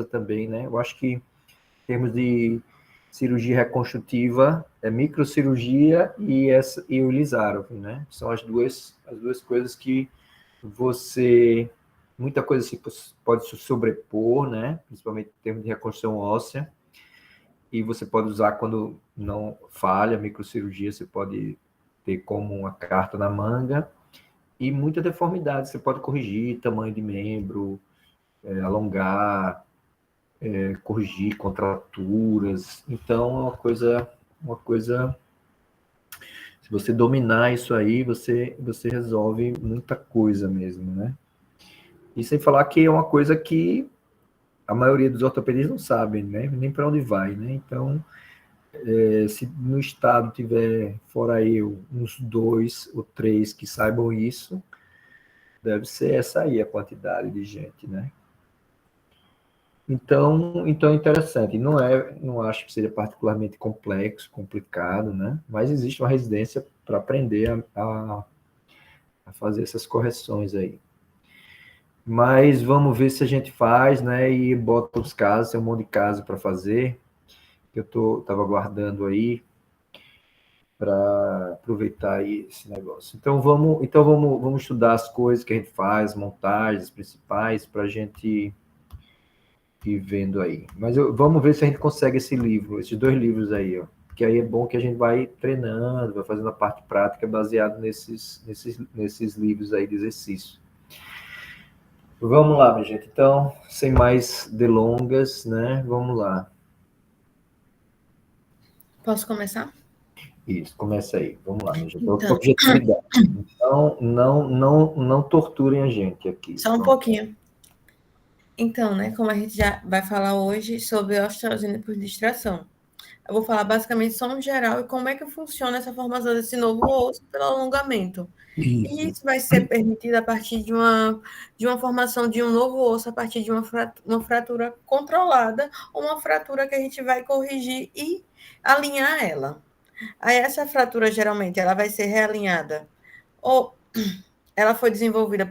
também, né? Eu acho que em termos de cirurgia reconstrutiva, é microcirurgia e o Lizarow, né? São as duas coisas que muita coisa se pode se sobrepor, né? Principalmente em termos de reconstrução óssea, e você pode usar quando não falha a microcirurgia, você pode ter como uma carta na manga, e muita deformidade, você pode corrigir tamanho de membro, alongar, corrigir contraturas. Então, é uma coisa, se você dominar isso aí, você resolve muita coisa mesmo, né? E sem falar que é uma coisa que a maioria dos ortopedistas não sabem, né? Nem para onde vai, né? Então, se no estado tiver, fora eu, uns 2 ou 3 que saibam isso, deve ser essa aí a quantidade de gente, né? Então é interessante. Não acho que seja particularmente complexo, complicado, né? Mas existe uma residência para aprender a fazer essas correções aí. Mas vamos ver se a gente faz, né? E bota os casos, tem um monte de casos para fazer, que eu estava guardando aí para aproveitar aí esse negócio. Então vamos estudar as coisas que a gente faz, montagens principais, para a gente ir vendo aí. Mas vamos ver se a gente consegue esse livro, esses 2 livros aí, ó. Que aí é bom que a gente vai treinando, vai fazendo a parte prática baseado nesses livros aí de exercício. Vamos lá, minha gente. Então, sem mais delongas, né? Vamos lá. Posso começar? Isso, começa aí. Vamos lá, minha gente. Então, Objetividade. Então, não torturem a gente aqui. só um pouquinho. Então, né, como a gente já vai falar hoje sobre osteogênese por distração. Eu vou falar basicamente só no geral e como é que funciona essa formação desse novo osso pelo alongamento. E isso vai ser permitido a partir de uma formação de um novo osso, a partir de uma fratura controlada, ou uma fratura que a gente vai corrigir e alinhar ela. Aí essa fratura, geralmente, ela vai ser realinhada, ou ela foi desenvolvida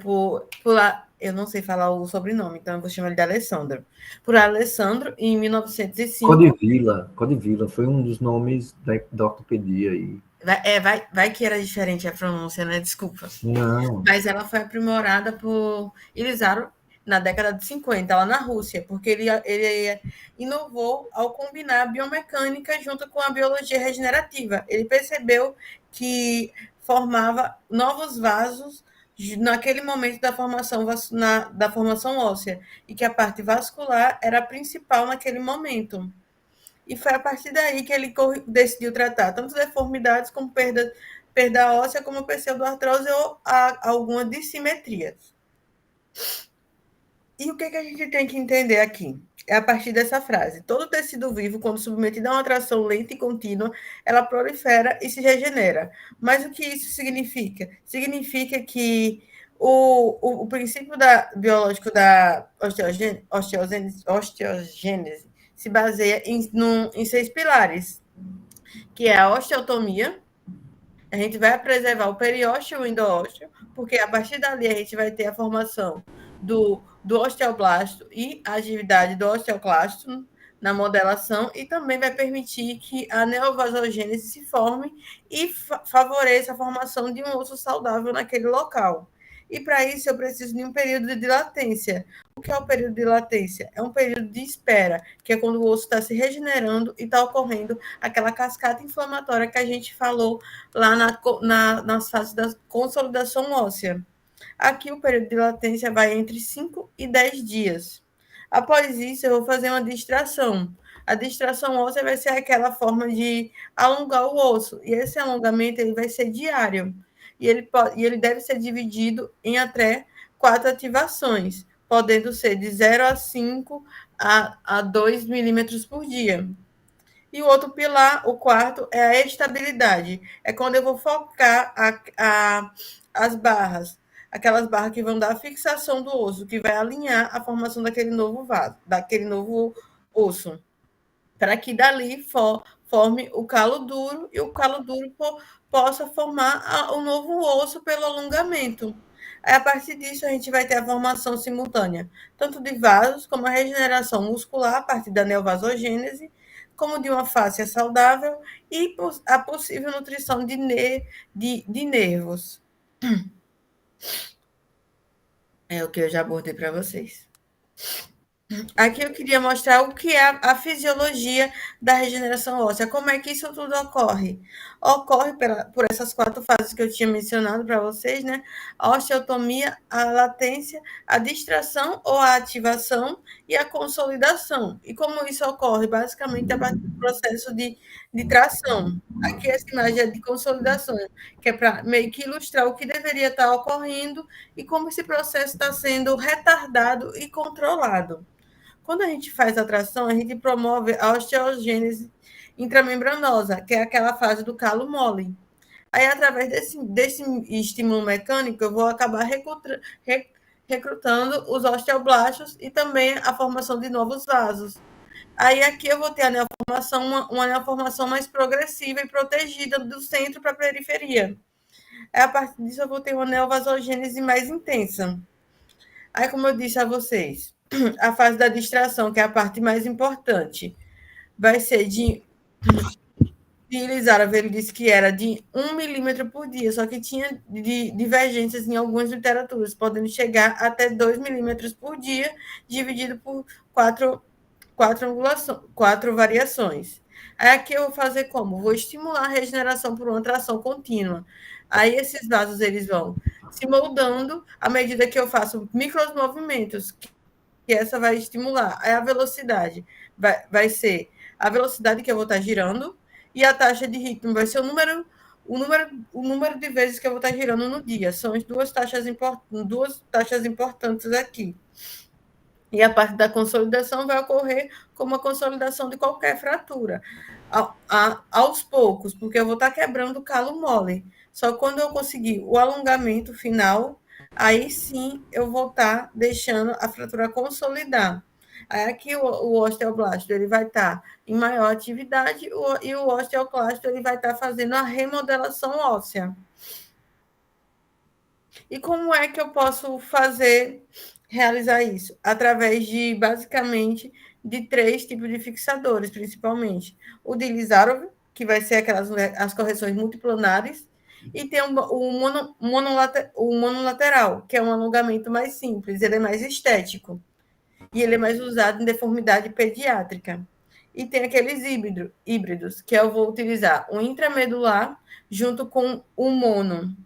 eu não sei falar o sobrenome, então eu vou chamar ele de Alessandro. Por Alessandro, em 1905. Codivila foi um dos nomes da ortopedia aí. Vai que era diferente a pronúncia, né? Desculpa. Não. Mas ela foi aprimorada por Ilisaro na década de 50, lá na Rússia, porque ele inovou ao combinar a biomecânica junto com a biologia regenerativa. Ele percebeu que formava novos vasos naquele momento da formação óssea, e que a parte vascular era a principal naquele momento. E foi a partir daí que ele decidiu tratar tanto deformidades como perda óssea, como pseudoartrose ou alguma dissimetria. E o que a gente tem que entender aqui? É a partir dessa frase. Todo tecido vivo, quando submetido a uma atração lenta e contínua, ela prolifera e se regenera. Mas o que isso significa? Significa que o princípio biológico da osteogênese se baseia em 6 pilares, que é a osteotomia. A gente vai preservar o periósteo e o endósteo, porque a partir dali a gente vai ter a formação do osteoblasto e a atividade do osteoclasto na modelação, e também vai permitir que a neovasogênese se forme e favoreça a formação de um osso saudável naquele local. E para isso eu preciso de um período de latência. O que é o período de latência? É um período de espera, que é quando o osso está se regenerando e está ocorrendo aquela cascata inflamatória que a gente falou lá nas fases da consolidação óssea. Aqui o período de latência vai entre 5 e 10 dias. Após isso, eu vou fazer uma distração. A distração óssea vai ser aquela forma de alongar o osso. E esse alongamento ele vai ser diário. E ele deve ser dividido em até 4 ativações, podendo ser de 0 a 5 a 2 milímetros por dia. E o outro pilar, o quarto, é a estabilidade. É quando eu vou focar as barras, aquelas barras que vão dar a fixação do osso, que vai alinhar a formação daquele novo vaso, daquele novo osso, para que dali forme o calo duro, e o calo duro possa formar o novo osso pelo alongamento. Aí, a partir disso, a gente vai ter a formação simultânea, tanto de vasos, como a regeneração muscular a partir da neovasogênese, como de uma fáscia saudável e a possível nutrição de nervos. É o que eu já abordei para vocês. Aqui eu queria mostrar o que é a fisiologia da regeneração óssea, como é que isso tudo ocorre. Ocorre por essas 4 fases que eu tinha mencionado para vocês, né? A osteotomia, a latência, a distração ou a ativação e a consolidação. E como isso ocorre? Basicamente, a partir do processo de tração. Aqui essa imagem é de consolidação, que é para meio que ilustrar o que deveria estar ocorrendo e como esse processo está sendo retardado e controlado. Quando a gente faz a tração, a gente promove a osteogênese intramembranosa, que é aquela fase do calo mole. Aí, através desse estímulo mecânico, eu vou acabar recrutando os osteoblastos e também a formação de novos vasos. Aí, aqui eu vou ter a neoformação, uma neoformação mais progressiva e protegida do centro para a periferia. Aí, a partir disso, eu vou ter uma neovasogênese mais intensa. Aí, como eu disse a vocês, a fase da distração, que é a parte mais importante, vai ser de Elizara, ele disse que era de 1 milímetro por dia, só que tinha divergências em algumas literaturas, podendo chegar até 2 milímetros por dia, dividido por quatro variações. Aí aqui eu vou fazer como? Vou estimular a regeneração por uma tração contínua. Aí esses vasos eles vão se moldando à medida que eu faço micromovimentos, que essa vai estimular. Aí a velocidade vai ser a velocidade que eu vou estar girando e a taxa de ritmo vai ser o número de vezes que eu vou estar girando no dia. São as duas taxas importantes aqui. E a parte da consolidação vai ocorrer como a consolidação de qualquer fratura, aos poucos, porque eu vou estar quebrando o calo mole. Só quando eu conseguir o alongamento final, aí sim eu vou estar deixando a fratura consolidar. Aí aqui o osteoblasto ele vai estar em maior atividade e o osteoclasto ele vai estar fazendo a remodelação óssea. E como é que eu posso realizar isso? Através de, basicamente, de 3 tipos de fixadores, principalmente. O de Lizarov, que vai ser as correções multiplanares, e tem o monolateral, que é um alongamento mais simples, ele é mais estético, e ele é mais usado em deformidade pediátrica. E tem aqueles híbridos, que eu vou utilizar o intramedular junto com o mono.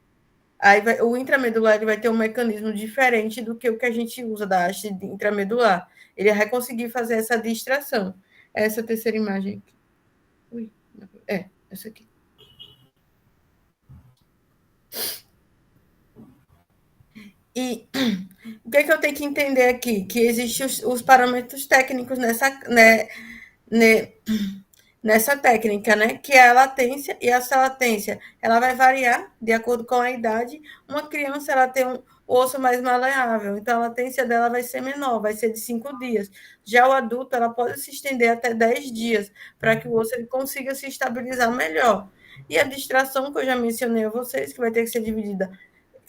Aí o intramedular ele vai ter um mecanismo diferente do que o que a gente usa da haste intramedular. Ele vai conseguir fazer essa distração. Essa terceira imagem aqui. Ui, essa aqui. E o que é que eu tenho que entender aqui? Que existem os parâmetros técnicos nessa técnica, né? Que é a latência, e essa latência ela vai variar de acordo com a idade. Uma criança ela tem um osso mais maleável, então a latência dela vai ser menor, vai ser de 5 dias. Já o adulto ela pode se estender até 10 dias, para que o osso ele consiga se estabilizar melhor. E a distração, que eu já mencionei a vocês, que vai ter que ser dividida,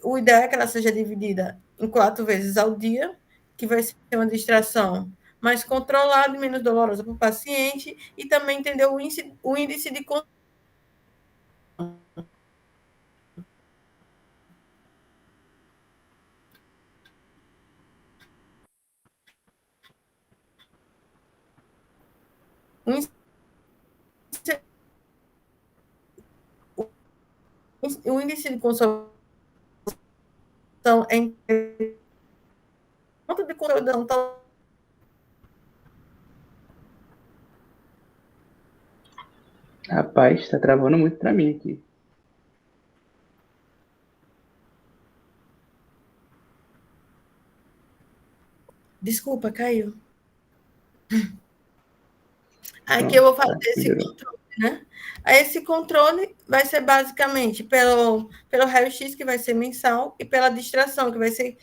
o ideal é que ela seja dividida em 4 vezes ao dia, que vai ser uma distração mais controlada e menos dolorosa para o paciente, e também entender o índice de o índice de consolidação é quanto de consolidação está. Rapaz, está travando muito para mim aqui. Desculpa, caiu. Aqui eu vou fazer esse controle, né? Aí esse controle vai ser basicamente pelo raio-x, que vai ser mensal, e pela distração, que vai ser.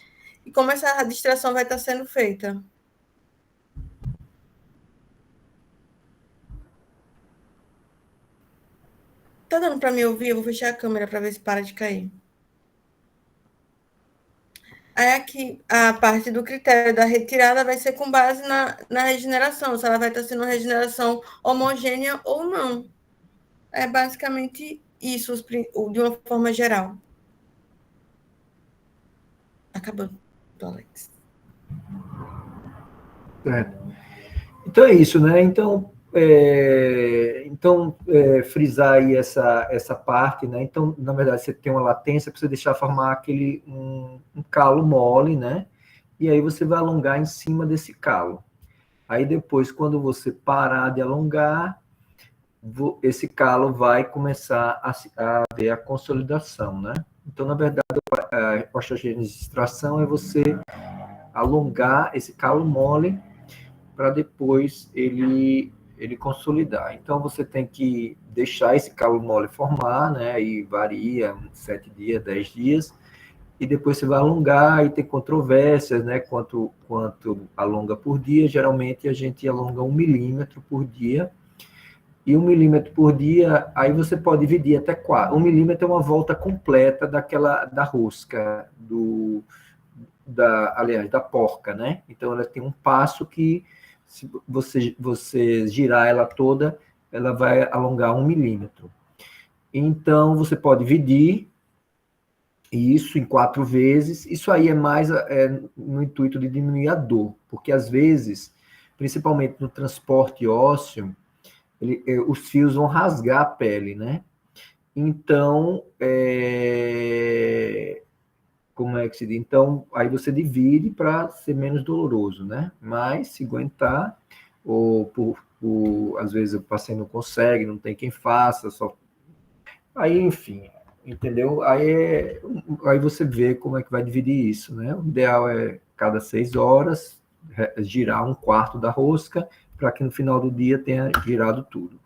E como essa distração vai estar sendo feita? Tá dando para me ouvir? Eu vou fechar a câmera para ver se para de cair. Aí aqui, a parte do critério da retirada vai ser com base na regeneração, se ela vai estar sendo uma regeneração homogênea ou não. É basicamente isso, de uma forma geral. Acabou, Alex. Então é isso, né? Então, frisar aí essa parte, né? Então, na verdade, você tem uma latência para você deixar formar um calo mole, né? E aí você vai alongar em cima desse calo. Aí depois, quando você parar de alongar, esse calo vai começar a ver a consolidação, né? Então, na verdade, a osteogênese de extração é você alongar esse calo mole para depois ele consolidar. Então, você tem que deixar esse calo mole formar, né? E varia 7 dias, 10 dias, e depois você vai alongar, e tem controvérsias, né? Quanto alonga por dia. Geralmente, a gente alonga 1 milímetro por dia, e 1 milímetro por dia, aí você pode dividir até 4. 1 milímetro é uma volta completa da rosca, aliás, da porca, né? Então, ela tem um passo que, se você girar ela toda, ela vai alongar 1 milímetro. Então, você pode dividir isso em 4 vezes. Isso aí é mais no intuito de diminuir a dor, porque às vezes, principalmente no transporte ósseo, os fios vão rasgar a pele, né? Então, como é que se diz? Então, aí você divide para ser menos doloroso, né? Mas se aguentar, ou às vezes o paciente não consegue, não tem quem faça, só. Aí, enfim, entendeu? Aí você vê como é que vai dividir isso, né? O ideal é cada 6 horas girar 1/4 da rosca, para que no final do dia tenha girado tudo.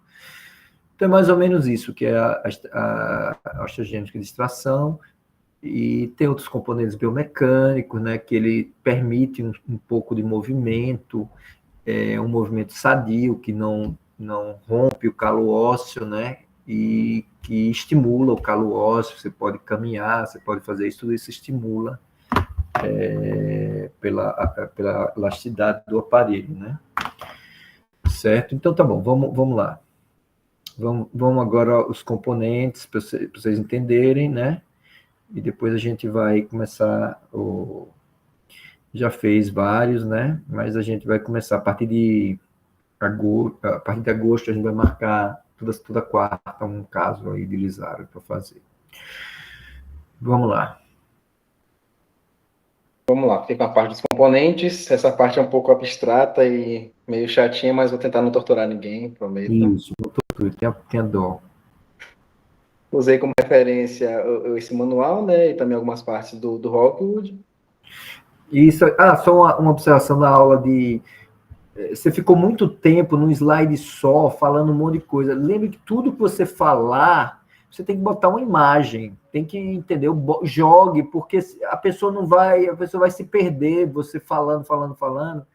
Então, é mais ou menos isso que é a osteogênese de extração. E tem outros componentes biomecânicos, né, que ele permite um pouco de movimento, um movimento sadio, que não rompe o calo ósseo, né, e que estimula o calo ósseo. Você pode caminhar, você pode fazer isso, tudo isso estimula pela elasticidade do aparelho, né? Certo? Então tá bom, vamos lá. Vamos agora os componentes, para vocês entenderem, né? E depois a gente vai começar, já fez vários, né? Mas a gente vai começar a partir de agosto, a gente vai marcar toda quarta um caso aí de Lisaro para fazer. Vamos lá. Vamos lá, fica a parte dos componentes. Essa parte é um pouco abstrata e meio chatinha, mas vou tentar não torturar ninguém, prometo. Isso, não tortura, tenha dó. Usei como referência esse manual, né, e também algumas partes do Rockwood. Isso, só uma observação na aula de... Você ficou muito tempo num slide só, falando um monte de coisa. Lembre que tudo que você falar, você tem que botar uma imagem, tem que, entender, jogue, porque a pessoa vai se perder, você falando,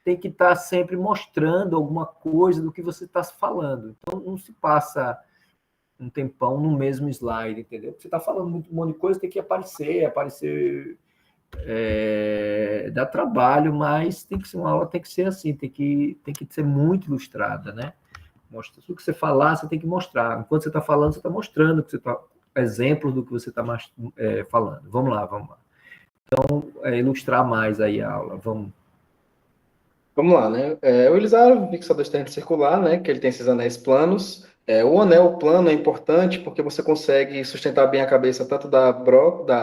tem que estar sempre mostrando alguma coisa do que você está falando. Então, não se passa um tempão no mesmo slide, entendeu? Você está falando um monte de coisa, tem que aparecer, dá trabalho, mas tem que ser uma aula, tem que ser assim, tem que ser muito ilustrada, né? Mostra tudo que você falar, você tem que mostrar. Enquanto você está falando, você está mostrando que você está exemplos do que você está falando. Vamos lá. Então, ilustrar mais aí a aula. Vamos lá, né? O Elisaro, fixador externo circular, né? Que ele tem esses anéis planos. O anel plano é importante porque você consegue sustentar bem a cabeça tanto da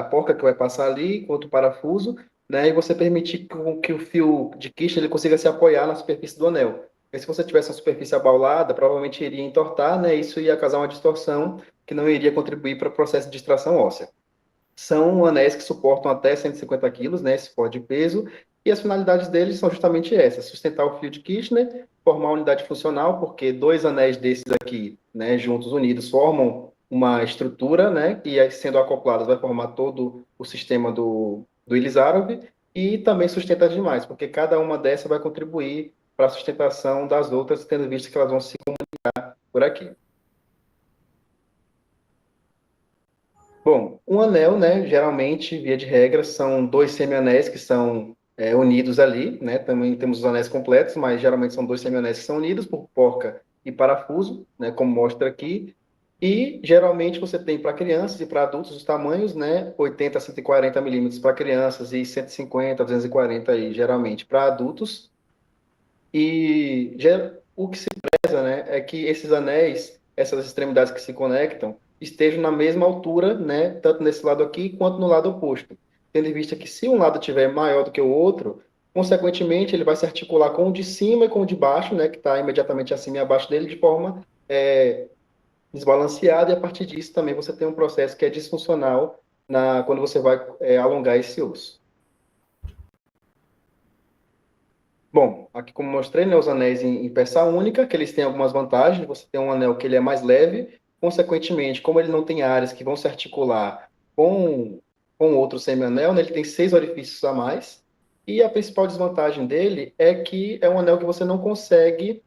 porca que vai passar ali, quanto o parafuso, né? E você permitir que o fio de Kirchner ele consiga se apoiar na superfície do anel. Porque se você tivesse uma superfície abaulada, provavelmente iria entortar, né? Isso ia causar uma distorção que não iria contribuir para o processo de extração óssea. São anéis que suportam até 150 quilos, né? Esse pode de peso. E as finalidades deles são justamente essas: sustentar o fio de Kirchner, formar uma unidade funcional, porque 2 anéis desses aqui, né, juntos, unidos, formam uma estrutura, né, e aí, sendo acopladas, vai formar todo o sistema do Ilizarov, e também sustenta as demais, porque cada uma dessas vai contribuir para a sustentação das outras, tendo visto que elas vão se comunicar por aqui. Bom, um anel, né, geralmente, via de regra, são dois semianéis que são unidos ali, né? Também temos os anéis completos, mas geralmente são dois semianéis que são unidos por porca e parafuso, né, como mostra aqui. E geralmente você tem para crianças e para adultos os tamanhos, né, 80 a 140 milímetros para crianças e 150 a 240 aí, geralmente para adultos. E o que se preza, né, é que esses anéis, essas extremidades que se conectam, estejam na mesma altura, né, tanto nesse lado aqui quanto no lado oposto. Tendo em vista que se um lado tiver maior do que o outro, consequentemente ele vai se articular com o de cima e com o de baixo, né, que está imediatamente acima e abaixo dele, de forma desbalanceada, e a partir disso também você tem um processo que é disfuncional quando você vai alongar esse osso. Bom, aqui como mostrei, né, os anéis em peça única, que eles têm algumas vantagens. Você tem um anel que ele é mais leve, consequentemente, como ele não tem áreas que vão se articular com outro semianel, né, ele tem 6 orifícios a mais. E a principal desvantagem dele é que é um anel que você não consegue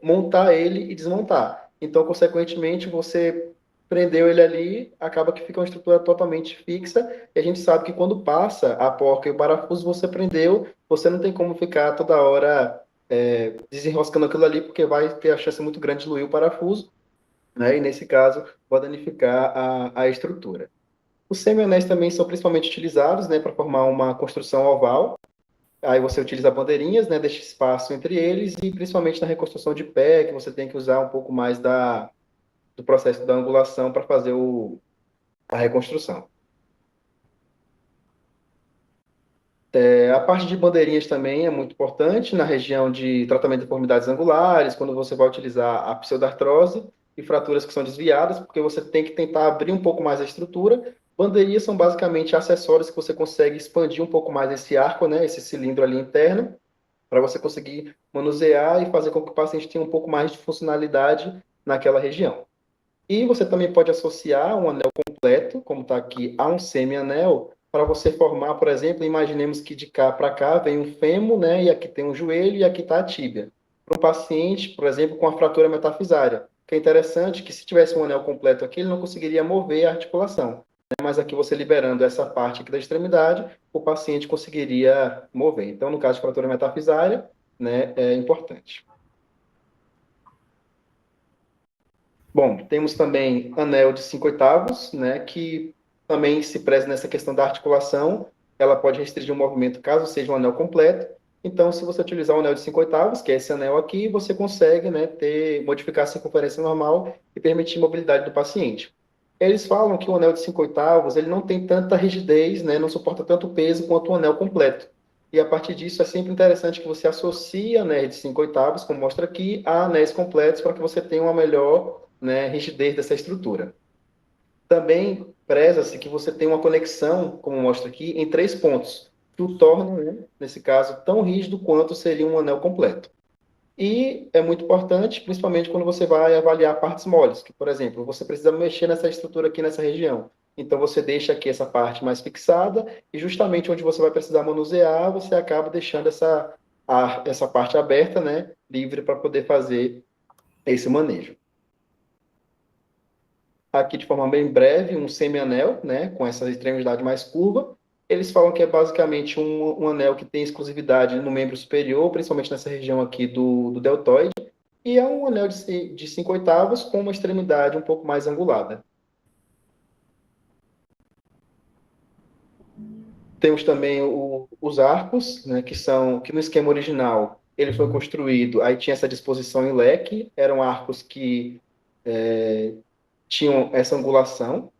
montar ele e desmontar. Então, consequentemente, você prendeu ele ali, acaba que fica uma estrutura totalmente fixa, e a gente sabe que quando passa a porca e o parafuso, você prendeu, você não tem como ficar toda hora desenroscando aquilo ali, porque vai ter a chance muito grande de diluir o parafuso, né? E nesse caso, pode danificar a estrutura. Os semi-anéis também são principalmente utilizados, né, para formar uma construção oval. Aí você utiliza bandeirinhas, né, deixa espaço entre eles, e principalmente na reconstrução de pé, que você tem que usar um pouco mais do processo da angulação para fazer a reconstrução. A parte de bandeirinhas também é muito importante na região de tratamento de deformidades angulares, quando você vai utilizar a pseudartrose e fraturas que são desviadas, porque você tem que tentar abrir um pouco mais a estrutura. Bandeirinhas são basicamente acessórios que você consegue expandir um pouco mais esse arco, né, esse cilindro ali interno, para você conseguir manusear e fazer com que o paciente tenha um pouco mais de funcionalidade naquela região. E você também pode associar um anel completo, como está aqui, a um semi-anel, para você formar, por exemplo, imaginemos que de cá para cá vem um fêmur, né, e aqui tem um joelho e aqui está a tíbia. Para um paciente, por exemplo, com a fratura metafisária, que é interessante que se tivesse um anel completo aqui, ele não conseguiria mover a articulação. Né, mas aqui você liberando essa parte aqui da extremidade, o paciente conseguiria mover. Então, no caso de fratura metafisária, né, é importante. Bom, temos também anel de 5/8, né, que também se preza nessa questão da articulação. Ela pode restringir o movimento caso seja um anel completo. Então, se você utilizar o anel de 5/8, que é esse anel aqui, você consegue, né, modificar a circunferência normal e permitir mobilidade do paciente. Eles falam que o anel de 5/8 ele não tem tanta rigidez, né, não suporta tanto peso quanto o anel completo. E a partir disso é sempre interessante que você associe anéis de 5/8, como mostra aqui, a anéis completos para que você tenha uma melhor, né, rigidez dessa estrutura. Também preza-se que você tem uma conexão, como mostra aqui, em 3 pontos, que o tornam, né, nesse caso, tão rígido quanto seria um anel completo. E é muito importante, principalmente quando você vai avaliar partes moles, que, por exemplo, você precisa mexer nessa estrutura aqui nessa região. Então, você deixa aqui essa parte mais fixada, e justamente onde você vai precisar manusear, você acaba deixando essa parte aberta, né, livre para poder fazer esse manejo. Aqui de forma bem breve, um semi-anel, né, com essa extremidade mais curva. Eles falam que é basicamente um anel que tem exclusividade no membro superior, principalmente nessa região aqui do deltoide, e é um anel de 5/8 com uma extremidade um pouco mais angulada. Temos também os arcos, né, que no esquema original ele foi construído, aí tinha essa disposição em leque, eram arcos que tinham essa angulação,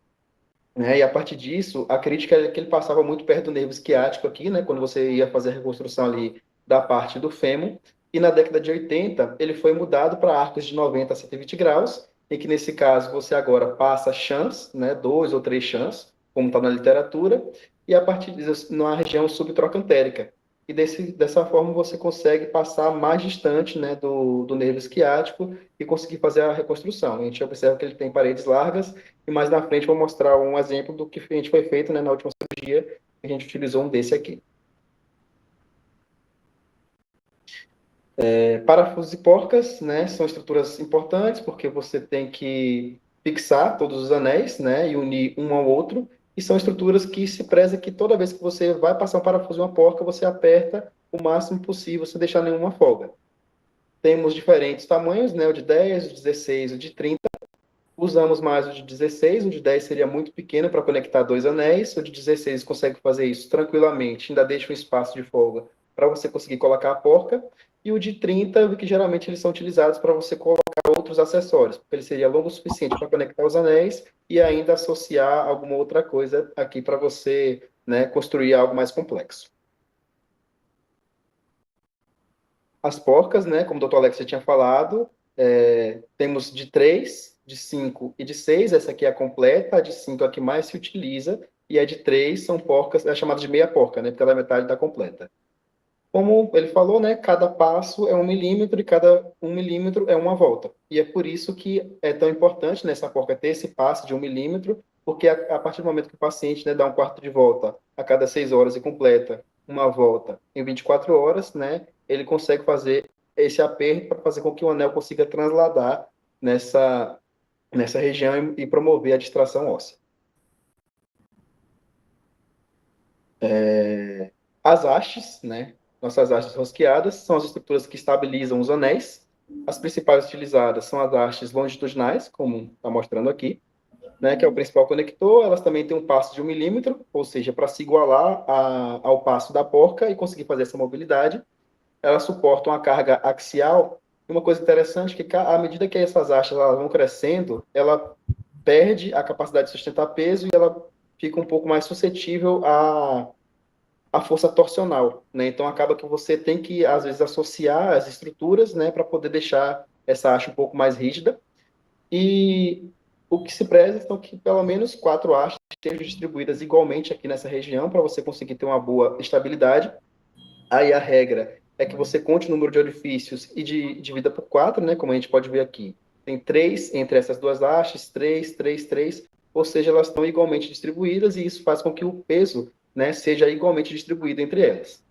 né? E a partir disso, a crítica é que ele passava muito perto do nervo esquiático aqui, né? Quando você ia fazer a reconstrução ali da parte do fêmur. E na década de 80, ele foi mudado para arcos de 90 a 120 graus, em que nesse caso você agora passa chãs, né? 2 ou 3 chãs, como está na literatura, e a partir disso, na região subtrocantérica. E dessa forma você consegue passar mais distante, né, do nervo esquiático e conseguir fazer a reconstrução. A gente observa que ele tem paredes largas, e mais na frente vou mostrar um exemplo do que a gente foi feito, né, na última cirurgia, a gente utilizou um desse aqui. Parafusos e porcas, né, são estruturas importantes, porque você tem que fixar todos os anéis, né, e unir um ao outro, e são estruturas que se preza que toda vez que você vai passar um parafuso em uma porca, você aperta o máximo possível, sem deixar nenhuma folga. Temos diferentes tamanhos, né, o de 10, o de 16, o de 30. Usamos mais o de 16, o de 10 seria muito pequeno para conectar dois anéis, o de 16 consegue fazer isso tranquilamente, ainda deixa um espaço de folga para você conseguir colocar a porca, e o de 30, que geralmente eles são utilizados para você colocar outros acessórios, porque ele seria longo o suficiente para conectar os anéis e ainda associar alguma outra coisa aqui para você, né, construir algo mais complexo. As porcas, né, como o Dr. Alex já tinha falado, temos de 3, de 5 e de 6. Essa aqui é a completa, a de 5 é a que mais se utiliza, e a de 3 são porcas, é chamada de meia porca, né, porque ela é metade da completa. Como ele falou, né, cada passo é 1 milímetro e cada 1 milímetro é uma volta. E é por isso que é tão importante nessa porca ter esse passo de 1 milímetro, porque a partir do momento que o paciente, né, dá um quarto de volta a cada 6 horas e completa uma volta em 24 horas, né, ele consegue fazer esse aperto para fazer com que o anel consiga transladar nessa região e promover a distração óssea. As hastes, né, nossas hastes rosqueadas, são as estruturas que estabilizam os anéis. As principais utilizadas são as hastes longitudinais, como está mostrando aqui, né, que é o principal conector. Elas também têm um passo de 1 milímetro, ou seja, para se igualar ao passo da porca e conseguir fazer essa mobilidade. Elas suportam a carga axial. E uma coisa interessante é que, à medida que essas hastes elas vão crescendo, ela perde a capacidade de sustentar peso e ela fica um pouco mais suscetível a força torsional, né? Então acaba que você tem que às vezes associar as estruturas, né, para poder deixar essa haste um pouco mais rígida. E o que se preza são que pelo menos 4 hastes estejam distribuídas igualmente aqui nessa região para você conseguir ter uma boa estabilidade. Aí a regra é que você conte o número de orifícios e divida por 4, né, como a gente pode ver aqui. Tem 3 entre essas duas hastes, 3, 3, 3, ou seja, elas estão igualmente distribuídas e isso faz com que o peso, né, seja igualmente distribuído entre elas.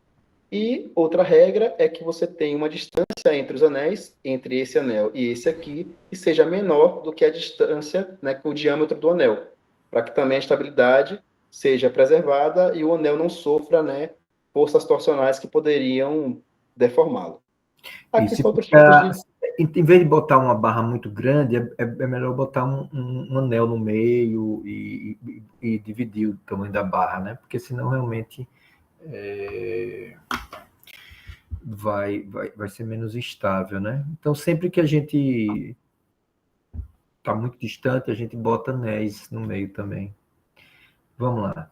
E outra regra é que você tem uma distância entre os anéis, entre esse anel e esse aqui, que seja menor do que a distância, né, com o diâmetro do anel, para que também a estabilidade seja preservada e o anel não sofra, né, forças torsionais que poderiam deformá-lo. Aqui são outros tipos de... Em vez de botar uma barra muito grande, é melhor botar um anel no meio e dividir o tamanho da barra, né? Porque senão realmente vai ser menos estável, né? Então, sempre que a gente está muito distante, a gente bota anéis no meio também. Vamos lá.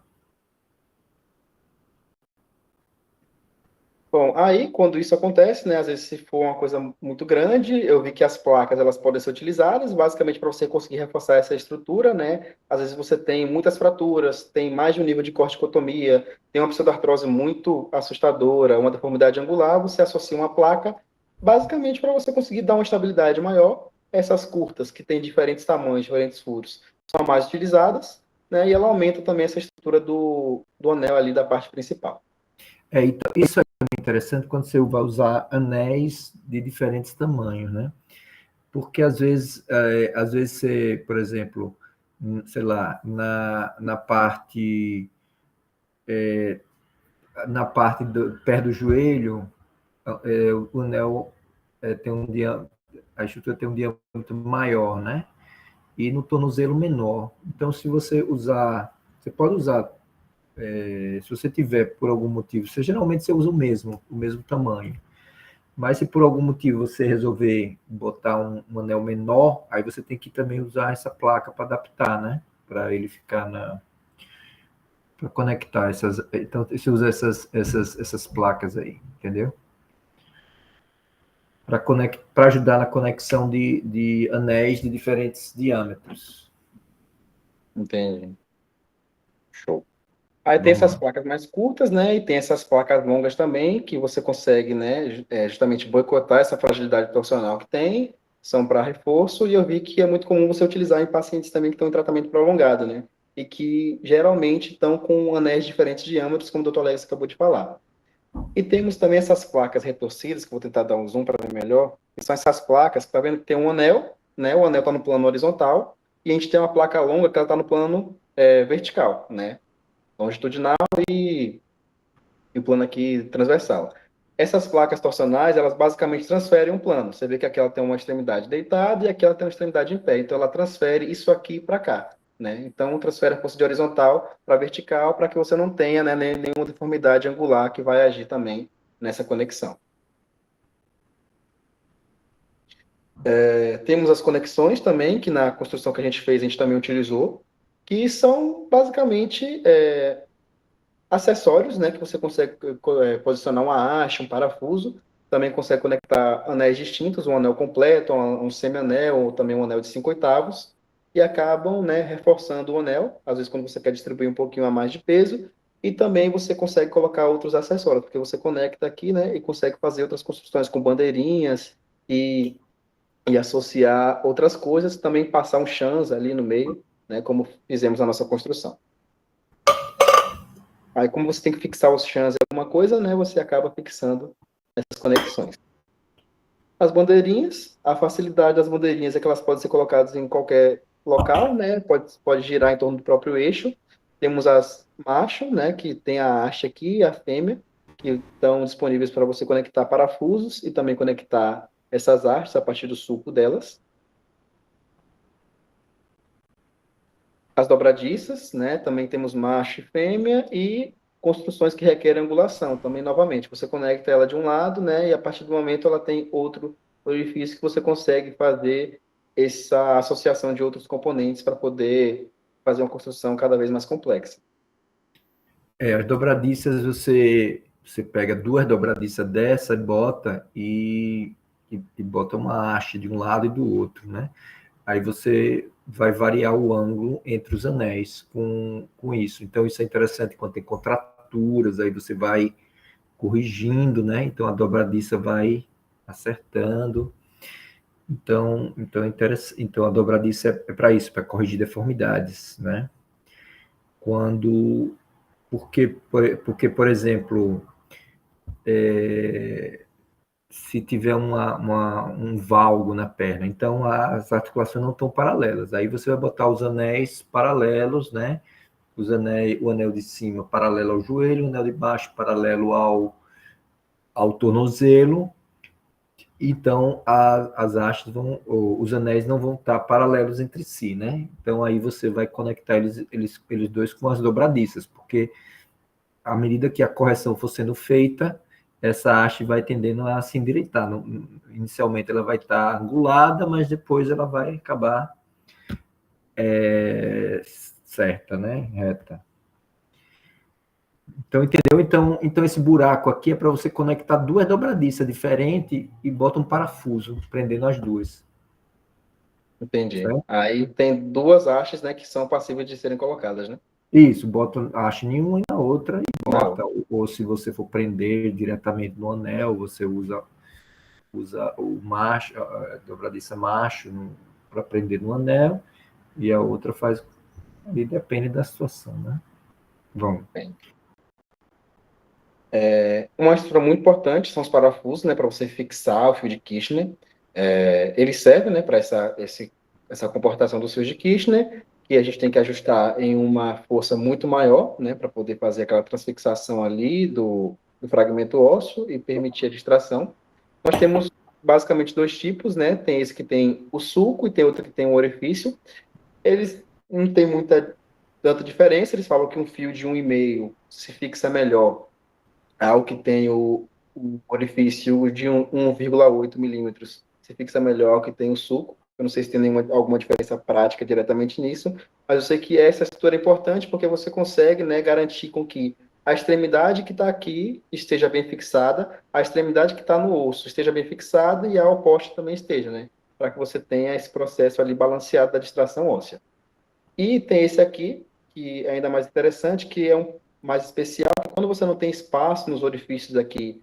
Bom, aí quando isso acontece, né, às vezes se for uma coisa muito grande, eu vi que as placas elas podem ser utilizadas basicamente para você conseguir reforçar essa estrutura, né? Às vezes você tem muitas fraturas, tem mais de um nível de corticotomia, tem uma pseudartrose muito assustadora, uma deformidade angular, você associa uma placa basicamente para você conseguir dar uma estabilidade maior. Essas curtas, que têm diferentes tamanhos, diferentes furos, são mais utilizadas, né? E ela aumenta também essa estrutura do anel ali da parte principal. Então, isso é interessante quando você vai usar anéis de diferentes tamanhos, né? Porque às vezes você, por exemplo, sei lá, na parte perto do joelho, o anel tem a estrutura tem um diâmetro maior, né? E no tornozelo menor. Então, se você pode usar. Se você tiver, por algum motivo, geralmente você usa o mesmo tamanho. Mas se por algum motivo você resolver botar um anel menor, aí você tem que também usar essa placa para adaptar, né? Para ele ficar para conectar então você usa essas placas aí, entendeu? Para ajudar na conexão de anéis de diferentes diâmetros. Entendi. Show. Aí tem essas placas mais curtas, né? E tem essas placas longas também, que você consegue, né? Justamente boicotar essa fragilidade torsional que tem, são para reforço, e eu vi que é muito comum você utilizar em pacientes também que estão em tratamento prolongado, né? E que geralmente estão com anéis de diferentes diâmetros, como o Dr. Alex acabou de falar. E temos também essas placas retorcidas, que eu vou tentar dar um zoom para ver melhor, que são essas placas que tá vendo que tem um anel, né? O anel está no plano horizontal, e a gente tem uma placa longa que ela está no plano vertical, né? Longitudinal e o plano aqui transversal. Essas placas torcionais, elas basicamente transferem um plano. Você vê que aqui ela tem uma extremidade deitada e aqui ela tem uma extremidade em pé. Então, ela transfere isso aqui para cá, né? Então, transfere a força de horizontal para vertical para que você não tenha, né, nenhuma deformidade angular que vai agir também nessa conexão. Temos as conexões também, que na construção que a gente fez, a gente também utilizou, que são basicamente acessórios, né, que você consegue posicionar uma haste, um parafuso, também consegue conectar anéis distintos, um anel completo, um semi-anel, ou também um anel de 5/8, e acabam, né, reforçando o anel, às vezes quando você quer distribuir um pouquinho a mais de peso, e também você consegue colocar outros acessórios, porque você conecta aqui, né, e consegue fazer outras construções com bandeirinhas e associar outras coisas, também passar um chãs ali no meio, né, como fizemos na nossa construção. Aí, como você tem que fixar os chãs em alguma coisa, né, você acaba fixando essas conexões. As bandeirinhas, a facilidade das bandeirinhas é que elas podem ser colocadas em qualquer local, né, pode girar em torno do próprio eixo. Temos as macho, né, que tem a haste aqui e a fêmea, que estão disponíveis para você conectar parafusos e também conectar essas hastes a partir do sulco delas. As dobradiças, né? Também temos macho e fêmea e construções que requerem angulação. Também, novamente, você conecta ela de um lado, né? E a partir do momento ela tem outro orifício que você consegue fazer essa associação de outros componentes para poder fazer uma construção cada vez mais complexa. As dobradiças, você pega 2 dobradiças dessa, bota e bota uma haste de um lado e do outro, né? Aí você vai variar o ângulo entre os anéis com isso. Então, isso é interessante quando tem contraturas, aí você vai corrigindo, né? Então, a dobradiça vai acertando. Então é interessante. Então, a dobradiça é para isso, para corrigir deformidades, né? Porque, por exemplo, se tiver um valgo na perna, então as articulações não estão paralelas. Aí você vai botar os anéis paralelos, né? O anel de cima paralelo ao joelho, o anel de baixo paralelo ao tornozelo. Então as hastes os anéis não vão estar paralelos entre si, né? Então aí você vai conectar eles dois com as dobradiças, porque à medida que a correção for sendo feita, essa haste vai tendendo a se endireitar. Inicialmente ela vai estar angulada, mas depois ela vai acabar certa, né? Reta. Então, entendeu? Então esse buraco aqui é para você conectar 2 dobradiças diferentes e bota um parafuso prendendo as duas. Entendi. Certo? Aí tem 2 hastes, né, que são passíveis de serem colocadas, né? Isso, bota a haste em uma e na outra e bota. Não. Ou se você for prender diretamente no anel, você usa o macho, a dobradiça macho para prender no anel, e a outra faz. E depende da situação, né? Vamos. Uma estrutura muito importante são os parafusos, né, para você fixar o fio de Kirchner. Eles servem, né, para essa comportação dos fios de Kirchner, que a gente tem que ajustar em uma força muito maior, né, para poder fazer aquela transfixação ali do fragmento ósseo e permitir a distração. Nós temos basicamente 2 tipos, né? Tem esse que tem o sulco e tem outro que tem o orifício. Eles não tem tanta diferença, eles falam que um fio de 1,5 se fixa melhor ao que tem o orifício de 1,8 milímetros, se fixa melhor ao que tem o sulco. Eu não sei se tem alguma diferença prática diretamente nisso, mas eu sei que essa estrutura é importante porque você consegue, né, garantir com que a extremidade que está aqui esteja bem fixada, a extremidade que está no osso esteja bem fixada e a oposta também esteja, né? Para que você tenha esse processo ali balanceado da distração óssea. E tem esse aqui, que é ainda mais interessante, que é um mais especial, que quando você não tem espaço nos orifícios aqui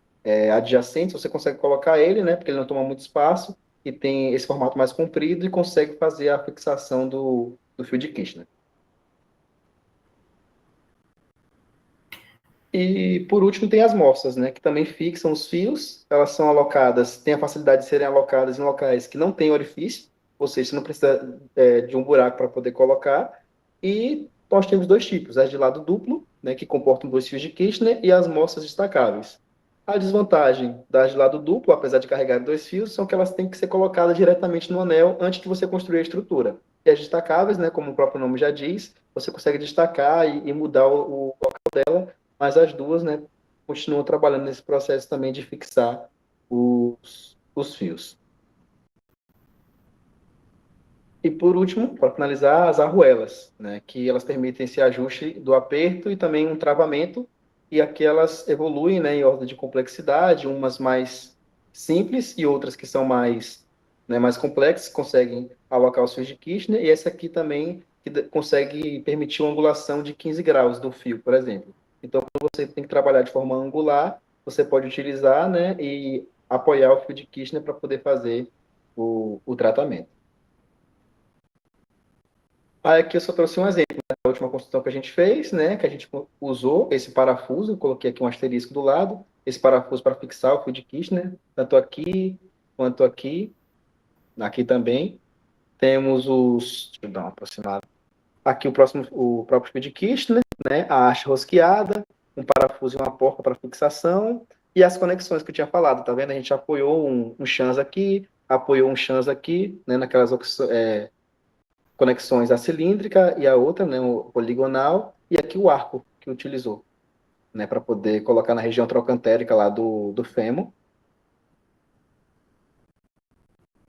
adjacentes, você consegue colocar ele, né? Porque ele não toma muito espaço e tem esse formato mais comprido e consegue fazer a fixação do fio de Kirchner. E, por último, tem as moças, né, que também fixam os fios. Elas são alocadas, têm a facilidade de serem alocadas em locais que não tem orifício. ou seja, você não precisa de um buraco para poder colocar. E nós temos dois tipos, as de lado duplo, né, que comportam 2 fios de Kirchner, e as moças destacáveis. A desvantagem das de lado duplo, apesar de carregar 2 fios, são que elas têm que ser colocadas diretamente no anel antes de você construir a estrutura. E as destacáveis, né, como o próprio nome já diz, você consegue destacar e mudar o local dela, mas as duas, né, continuam trabalhando nesse processo também de fixar os fios. E por último, para finalizar, as arruelas, né, que elas permitem esse ajuste do aperto e também um travamento, e aqui elas evoluem, né, em ordem de complexidade, umas mais simples e outras que são mais, né, mais complexas, conseguem alocar os fios de Kirchner, e essa aqui também que consegue permitir uma angulação de 15 graus do fio, por exemplo. Então, quando você tem que trabalhar de forma angular, você pode utilizar, né, e apoiar o fio de Kirchner para poder fazer o tratamento. Aí aqui eu só trouxe um exemplo da última construção que a gente fez, né? Que a gente usou esse parafuso, eu coloquei aqui um asterisco do lado, esse parafuso para fixar o fio de Kirchner, tanto aqui quanto aqui, aqui também. Temos os, deixa eu dar uma aproximada. Aqui o próprio fio de Kirchner, né? A haste rosqueada, um parafuso e uma porca para fixação, e as conexões que eu tinha falado, tá vendo? A gente apoiou um chans aqui, apoiou um chans aqui, né? Naquelas conexões, a cilíndrica e a outra, né, o poligonal, e aqui o arco que utilizou, né, para poder colocar na região trocantérica lá do fêmur.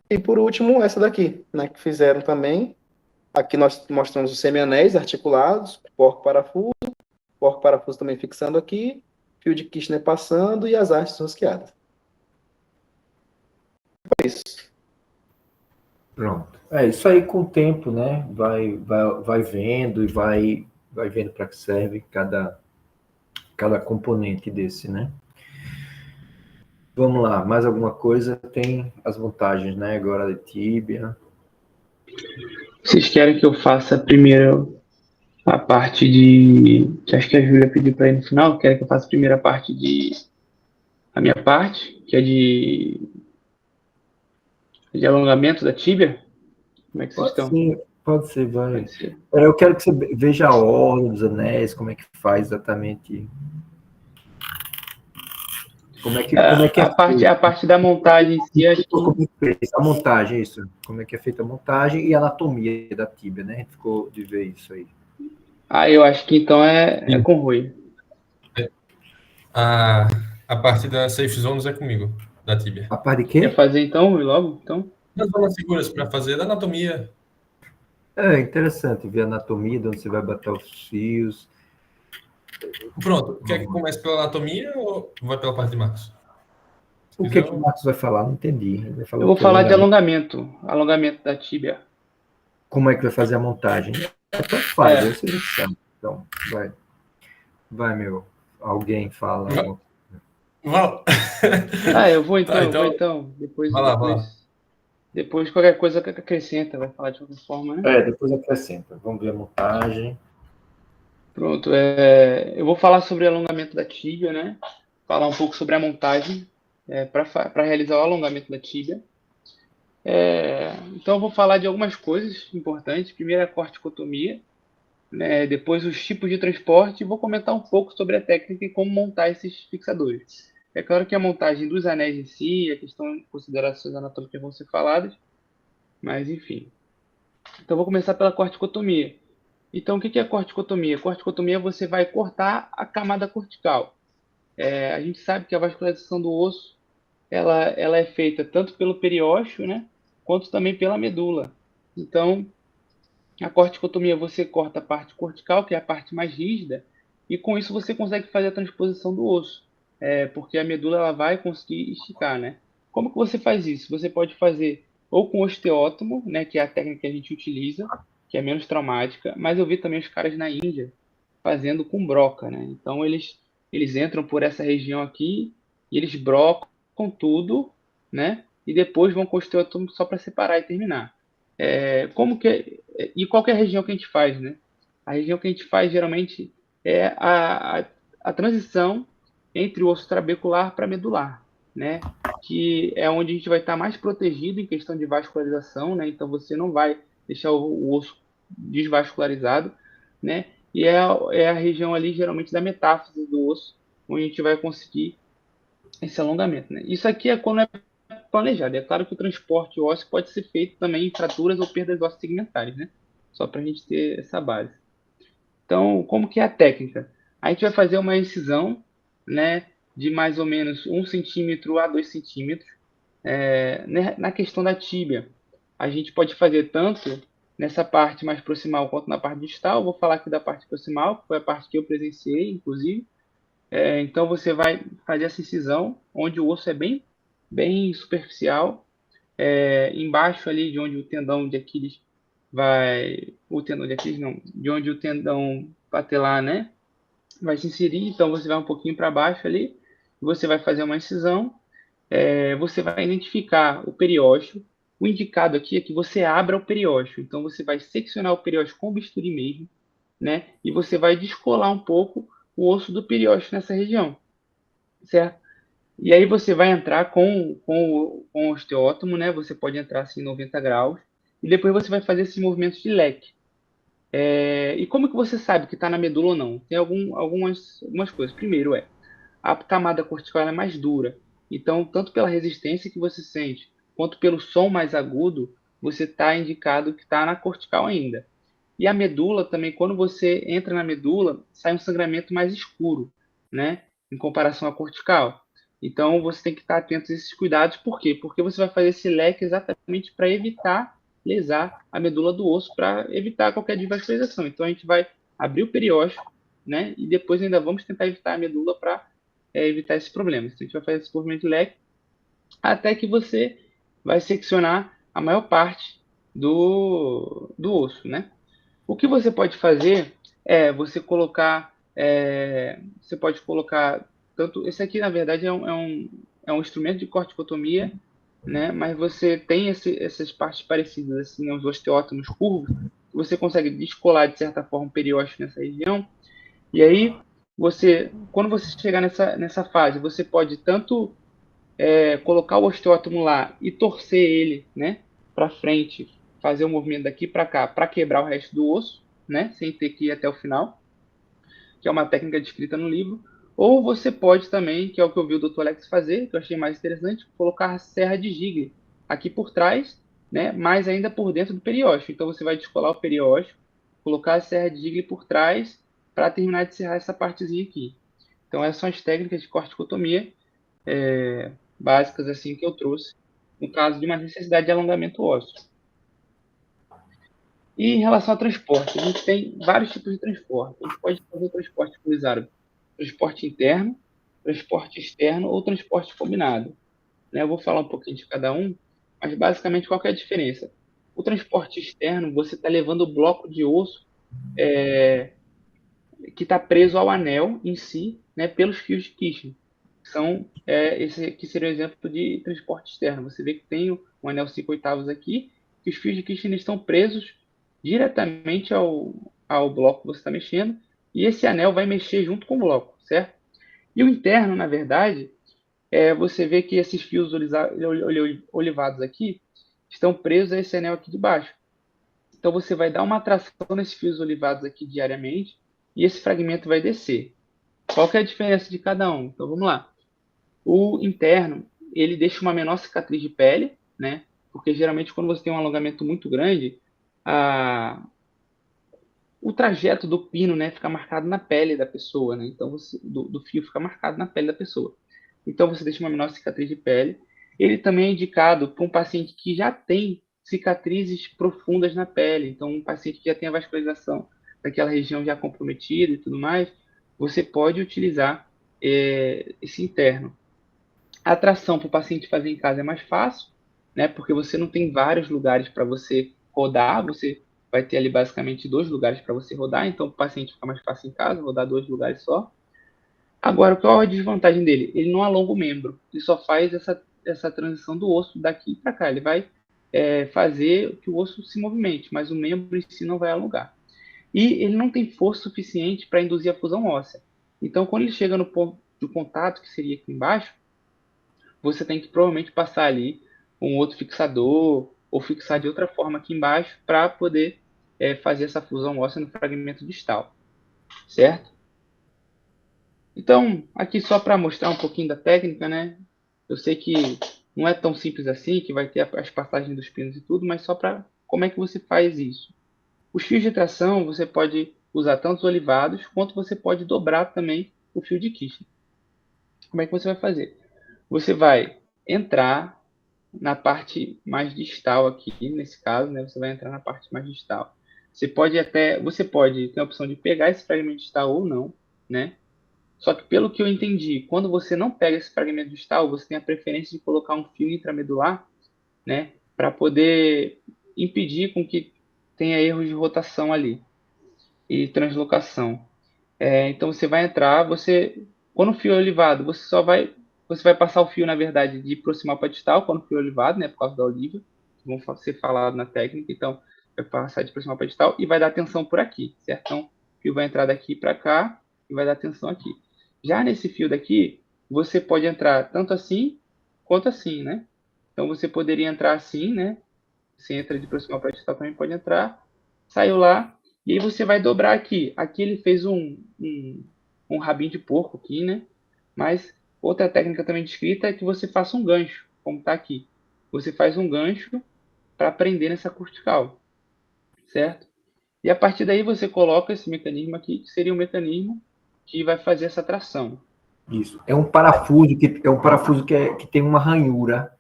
E por último, essa daqui, né, que fizeram também. Aqui nós mostramos os semianéis articulados, porco-parafuso também fixando aqui, fio de Kirchner passando e as hastes rosqueadas. É isso. Pronto. É isso aí, com o tempo, né? Vai vendo e vai vendo para que serve cada componente desse, né? Vamos lá, mais alguma coisa? Tem as montagens, né? Agora de tíbia. Vocês querem que eu faça primeiro a parte de... que acho que a Júlia pediu para ir no final. Querem que eu faça primeiro a parte de... a minha parte, que é de alongamento da tíbia? Como é que vocês estão? Pode ser, vai. Pode ser. Eu quero que você veja a ordem dos anéis, como é que faz exatamente. Como é que a parte da montagem em si, acho que... A montagem, isso. Como é que é feita a montagem e a anatomia da tíbia, né? A gente ficou de ver isso aí. Eu acho que então é com o Rui. A parte das safe zones é comigo, da tíbia. A parte de quê? Quer fazer então, Rui, logo? Então? As zonas seguras para fazer da anatomia. É interessante ver a anatomia, de onde você vai botar os fios. Pronto. Quer que comece pela anatomia ou vai pela parte de Marcos? O que o Marcos vai falar? Não entendi. Eu vou falar de alongamento da tíbia. Como é que vai fazer a montagem? Então faz, você já sabe. Então, vai, meu. Alguém fala. Eu vou então. Depois qualquer coisa que acrescenta, vai falar de qualquer forma, né? Depois acrescenta. Vamos ver a montagem. Pronto, eu vou falar sobre alongamento da tíbia, né? Falar um pouco sobre a montagem para realizar o alongamento da tíbia. Então eu vou falar de algumas coisas importantes. Primeiro a corticotomia, né? Depois os tipos de transporte e vou comentar um pouco sobre a técnica e como montar esses fixadores. É claro que a montagem dos anéis em si, a questão de considerações anatômicas vão ser faladas, mas enfim. Então vou começar pela corticotomia. Então o que é a corticotomia? Corticotomia você vai cortar a camada cortical. A gente sabe que a vascularização do osso ela é feita tanto pelo periósteo, né, quanto também pela medula. Então a corticotomia você corta a parte cortical, que é a parte mais rígida, e com isso você consegue fazer a transposição do osso, porque a medula ela vai conseguir esticar, né? Como que você faz isso? Você pode fazer ou com osteótomo, né, que é a técnica que a gente utiliza, que é menos traumática, mas eu vi também os caras na Índia fazendo com broca, né? Então eles entram por essa região aqui e eles brocam tudo, né? E depois vão com osteótomo só para separar e terminar. E qual que é a região que a gente faz, né? A região que a gente faz geralmente é a transição entre o osso trabecular para medular, né? que é onde a gente vai estar mais protegido em questão de vascularização, né? Então você não vai deixar o osso desvascularizado, né? E é a região ali, geralmente, da metáfise do osso, onde a gente vai conseguir esse alongamento, né? Isso aqui é quando é planejado. É claro que o transporte ósseo pode ser feito também em fraturas ou perdas ósseas segmentares, né? Só para a gente ter essa base. Então, como que é a técnica? A gente vai fazer uma incisão, né, de mais ou menos 1 centímetro a 2 centímetros. Na questão da tíbia, a gente pode fazer tanto nessa parte mais proximal quanto na parte distal. Vou falar aqui da parte proximal, que foi a parte que eu presenciei, inclusive. Então, você vai fazer essa incisão, onde o osso é bem, bem superficial, embaixo ali de onde o tendão de Aquiles vai... O tendão de Aquiles não, de onde o tendão patelar, né, vai se inserir. Então, você vai um pouquinho para baixo ali, você vai fazer uma incisão, você vai identificar o periósteo. O indicado aqui é que você abra o periósteo. Então, você vai seccionar o periósteo com bisturi mesmo, né? E você vai descolar um pouco o osso do periósteo nessa região, certo? E aí você vai entrar com o osteótomo, né? Você pode entrar assim 90 graus. E depois você vai fazer esses movimentos de leque. E como que você sabe que está na medula ou não? Tem algumas coisas. Primeiro a camada cortical é mais dura. Então, tanto pela resistência que você sente, quanto pelo som mais agudo, você está indicado que está na cortical ainda. E a medula também, quando você entra na medula, sai um sangramento mais escuro, né? Em comparação à cortical. Então, você tem que estar atento a esses cuidados. Por quê? Porque você vai fazer esse leque exatamente para evitar lesar a medula do osso, para evitar qualquer desvascularização. Então, a gente vai abrir o periósteo, né? E depois ainda vamos tentar evitar a medula para evitar esse problema. Então, a gente vai fazer esse movimento de leque até que você vai seccionar a maior parte do osso, né? O que você pode fazer é você colocar, você pode colocar tanto, esse aqui na verdade é um instrumento de corticotomia, né? Mas você tem essas partes parecidas assim, né? Os osteótomos curvos, que você consegue descolar de certa forma o periósteo nessa região. E aí quando você chegar nessa fase, você pode tanto colocar o osteótomo lá e torcer ele, né, para frente, fazer o movimento daqui para cá, para quebrar o resto do osso, né, sem ter que ir até o final, que é uma técnica descrita no livro. Ou você pode também, que é o que eu vi o Dr. Alex fazer, que eu achei mais interessante, colocar a serra de Gigli aqui por trás, né, mais ainda por dentro do periósteo. Então você vai descolar o periósteo, colocar a serra de Gigli por trás para terminar de serrar essa partezinha aqui. Então essas são as técnicas de corticotomia básicas assim que eu trouxe no caso de uma necessidade de alongamento ósseo. E em relação ao transporte, a gente tem vários tipos de transporte. A gente pode fazer o transporte cruzado, transporte interno, transporte externo ou transporte combinado, né? Eu vou falar um pouquinho de cada um, mas basicamente qual que é a diferença? O transporte externo, você está levando o bloco de osso que está preso ao anel em si, né, pelos fios de Kirchner. Esse aqui seria um exemplo de transporte externo. Você vê que tem um anel 5/8 aqui, que os fios de Kirchner estão presos diretamente ao bloco que você está mexendo, e esse anel vai mexer junto com o bloco, certo? E o interno, na verdade, você vê que esses fios olivados aqui estão presos a esse anel aqui de baixo. Então você vai dar uma tração nesses fios olivados aqui diariamente, e esse fragmento vai descer. Qual que é a diferença de cada um? Então vamos lá. O interno, ele deixa uma menor cicatriz de pele, né? Porque geralmente quando você tem um alongamento muito grande, o trajeto do pino, né, fica marcado na pele da pessoa, né? Então do fio fica marcado na pele da pessoa. Então você deixa uma menor cicatriz de pele. Ele também é indicado para um paciente que já tem cicatrizes profundas na pele. Então um paciente que já tem a vascularização daquela região já comprometida e tudo mais, você pode utilizar esse interno. A tração para o paciente fazer em casa é mais fácil, né? Porque você não tem vários lugares para você rodar, você vai ter ali basicamente 2 lugares para você rodar, então o paciente fica mais fácil em casa, rodar 2 lugares só. Agora, qual é a desvantagem dele? Ele não alonga o membro, ele só faz essa transição do osso daqui para cá, ele vai fazer que o osso se movimente, mas o membro em si não vai alongar. E ele não tem força suficiente para induzir a fusão óssea. Então, quando ele chega no ponto de contato, que seria aqui embaixo, você tem que provavelmente passar ali um outro fixador ou fixar de outra forma aqui embaixo para poder fazer essa fusão óssea no fragmento distal, certo? Então, aqui só para mostrar um pouquinho da técnica, né? Eu sei que não é tão simples assim, que vai ter as passagens dos pinos e tudo, mas só para como é que você faz isso. Os fios de tração você pode usar tanto os olivados, quanto você pode dobrar também o fio de Kirchner. Como é que você vai fazer? Você vai entrar na parte mais distal aqui, nesse caso, né? Você vai entrar na parte mais distal. Você pode ter a opção de pegar esse fragmento distal ou não, né? Só que pelo que eu entendi, quando você não pega esse fragmento distal, você tem a preferência de colocar um fio intramedular, né? Para poder impedir com que tenha erros de rotação ali e translocação. Então você vai entrar, quando o fio é olivado, você vai passar o fio, na verdade, de proximal para distal, quando o fio é olivado, né, por causa da oliva, que vão ser falado na técnica, então vai passar de proximal para distal e vai dar tensão por aqui, certo? Então o fio vai entrar daqui para cá e vai dar tensão aqui. Já nesse fio daqui, você pode entrar tanto assim quanto assim, né? Então você poderia entrar assim, né? Você entra de proximal para distal, também pode entrar, saiu lá, e aí você vai dobrar aqui. Aqui ele fez um rabinho de porco aqui, né? Mas outra técnica também descrita é que você faça um gancho, como está aqui. Você faz um gancho para prender nessa cortical, certo? E a partir daí você coloca esse mecanismo aqui, que seria um mecanismo que vai fazer essa tração. Isso. É um parafuso que tem uma ranhura.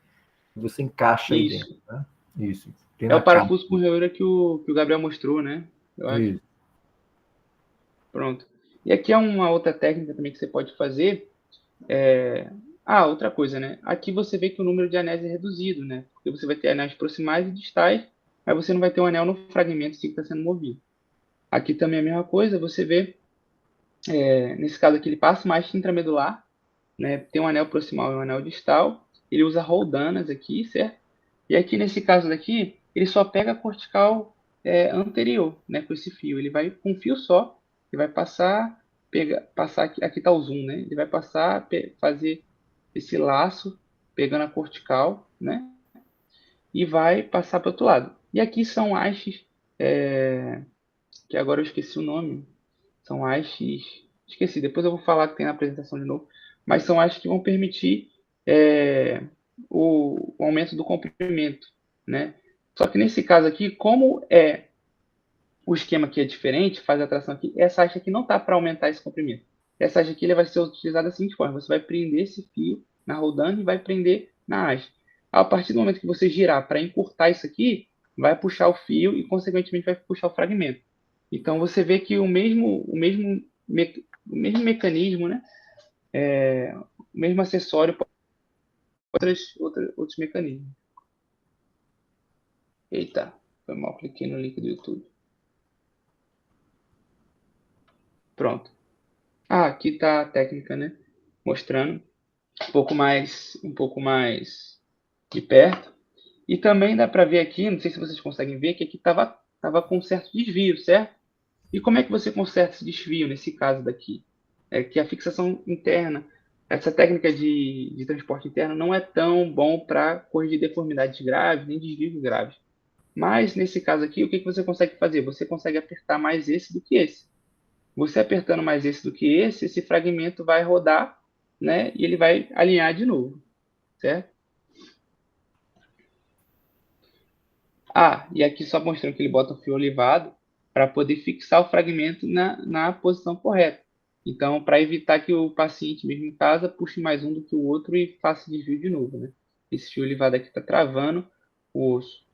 Você encaixa aí dentro. Né? Isso. É o parafuso com ranhura que o Gabriel mostrou, né? Eu acho. Isso. Pronto. E aqui é uma outra técnica também que você pode fazer. Outra coisa, né? Aqui você vê que o número de anéis é reduzido, né? Porque você vai ter anéis proximais e distais, mas você não vai ter um anel no fragmento que está sendo movido. Aqui também é a mesma coisa, você vê, nesse caso aqui ele passa mais intramedular, né? Tem um anel proximal e um anel distal, ele usa roldanas aqui, certo? E aqui nesse caso daqui, ele só pega a cortical anterior, né? Com esse fio, ele vai com um fio só, ele vai passar aqui está o zoom, né? Ele vai passar, fazer esse laço, pegando a cortical, né? E vai passar para o outro lado. E aqui são hastes, que agora eu esqueci o nome. São hastes, esqueci, depois eu vou falar que tem na apresentação de novo. Mas são hastes que vão permitir o aumento do comprimento, né? Só que nesse caso aqui, como o esquema aqui é diferente, faz a tração aqui, essa haste aqui não tá para aumentar esse comprimento. Essa haste aqui ele vai ser utilizada da seguinte forma: você vai prender esse fio na rodana e vai prender na haste. A partir do momento que você girar para encurtar isso aqui, vai puxar o fio e, consequentemente, vai puxar o fragmento. Então, você vê que o mesmo mecanismo, né? O mesmo acessório pode outros mecanismos. Eita, foi mal, cliquei no link do YouTube. Pronto. Aqui está a técnica, né? Mostrando um pouco mais de perto. E também dá para ver aqui, não sei se vocês conseguem ver, que aqui estava com um certo desvio, certo? E como é que você conserta esse desvio nesse caso daqui? É que a fixação interna, essa técnica de transporte interno não é tão bom para corrigir deformidades graves, nem desvios graves. Mas nesse caso aqui, o que você consegue fazer? Você consegue apertar mais esse do que esse. Você apertando mais esse do que esse fragmento vai rodar, né? E ele vai alinhar de novo, certo? E aqui só mostrando que ele bota o fio olivado para poder fixar o fragmento na posição correta. Então, para evitar que o paciente, mesmo em casa, puxe mais um do que o outro e faça desvio de novo, né? Esse fio olivado aqui está travando o osso.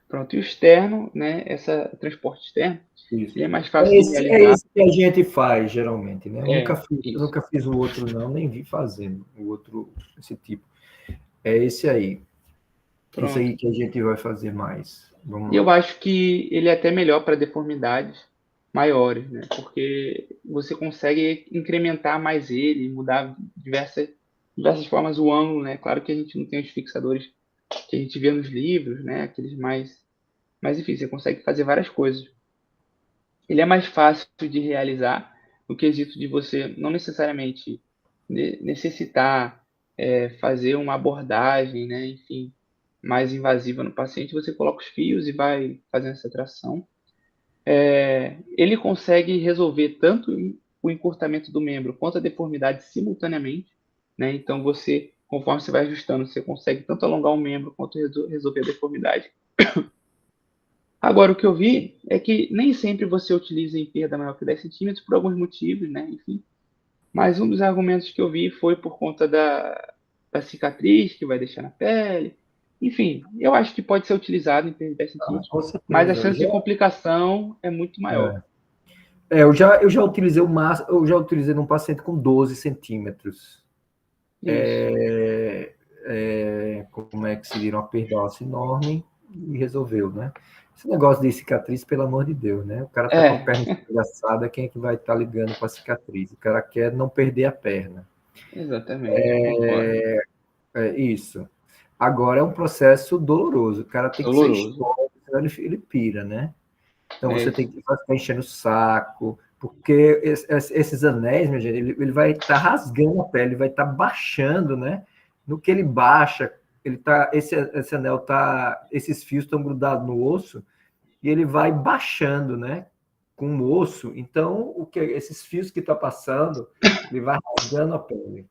Pronto, e o externo, né? Esse transporte externo, ele é mais fácil de realizar. É esse que a gente faz, geralmente, né? Eu nunca fiz o outro, não, nem vi fazendo o outro, esse tipo. É esse aí. Pronto. Isso aí que a gente vai fazer mais. E eu acho que ele é até melhor para deformidades maiores, né? Porque você consegue incrementar mais ele, mudar diversas formas o ângulo, né? Claro que a gente não tem os fixadores que a gente vê nos livros, né? Aqueles mais enfim, você consegue fazer várias coisas. Ele é mais fácil de realizar no quesito de você não necessariamente necessitar fazer uma abordagem, né, enfim, mais invasiva no paciente, você coloca os fios e vai fazendo essa tração. Ele consegue resolver tanto o encurtamento do membro quanto a deformidade simultaneamente, né? Então, conforme você vai ajustando, você consegue tanto alongar o membro quanto resolver a deformidade. Agora, o que eu vi é que nem sempre você utiliza em perda maior que 10 centímetros por alguns motivos, né? Enfim. Mas um dos argumentos que eu vi foi por conta da cicatriz que vai deixar na pele. Enfim, eu acho que pode ser utilizado em perda de 10 centímetros, Com mas a certeza. chance de complicação é muito maior. Eu já utilizei eu já utilizei num paciente com 12 centímetros. Como é que se vira uma perda óssea enorme e resolveu, né? Esse negócio de cicatriz, pelo amor de Deus, né? O cara tá com a perna estilhaçada, quem é que vai estar ligando para a cicatriz? O cara quer não perder a perna. Exatamente, concordo. Isso. Agora é um processo doloroso. O cara tem que ser Doloroso. histórico, senão ele pira, né? Então você Isso. tem que ficar enchendo o saco, porque esses anéis, minha gente, ele vai estar rasgando a pele, ele vai estar baixando, né? No que ele baixa, esse anel esses fios estão grudados no osso e ele vai baixando, né? Com o osso. Então, esses fios que está passando, ele vai rasgando a pele.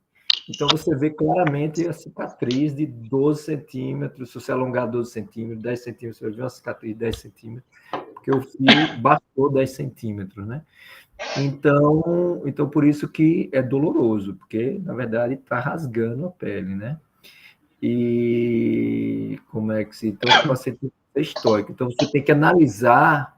Então, você vê claramente a cicatriz de 12 centímetros. Se você alongar 12 centímetros, 10 centímetros, você vai ver uma cicatriz de 10 centímetros, porque o fio baixou 10 centímetros, né? Então, por isso que é doloroso, porque, na verdade, está rasgando a pele, né? E como é que se... Então, o paciente tem que ser estoico. Então, você tem que analisar,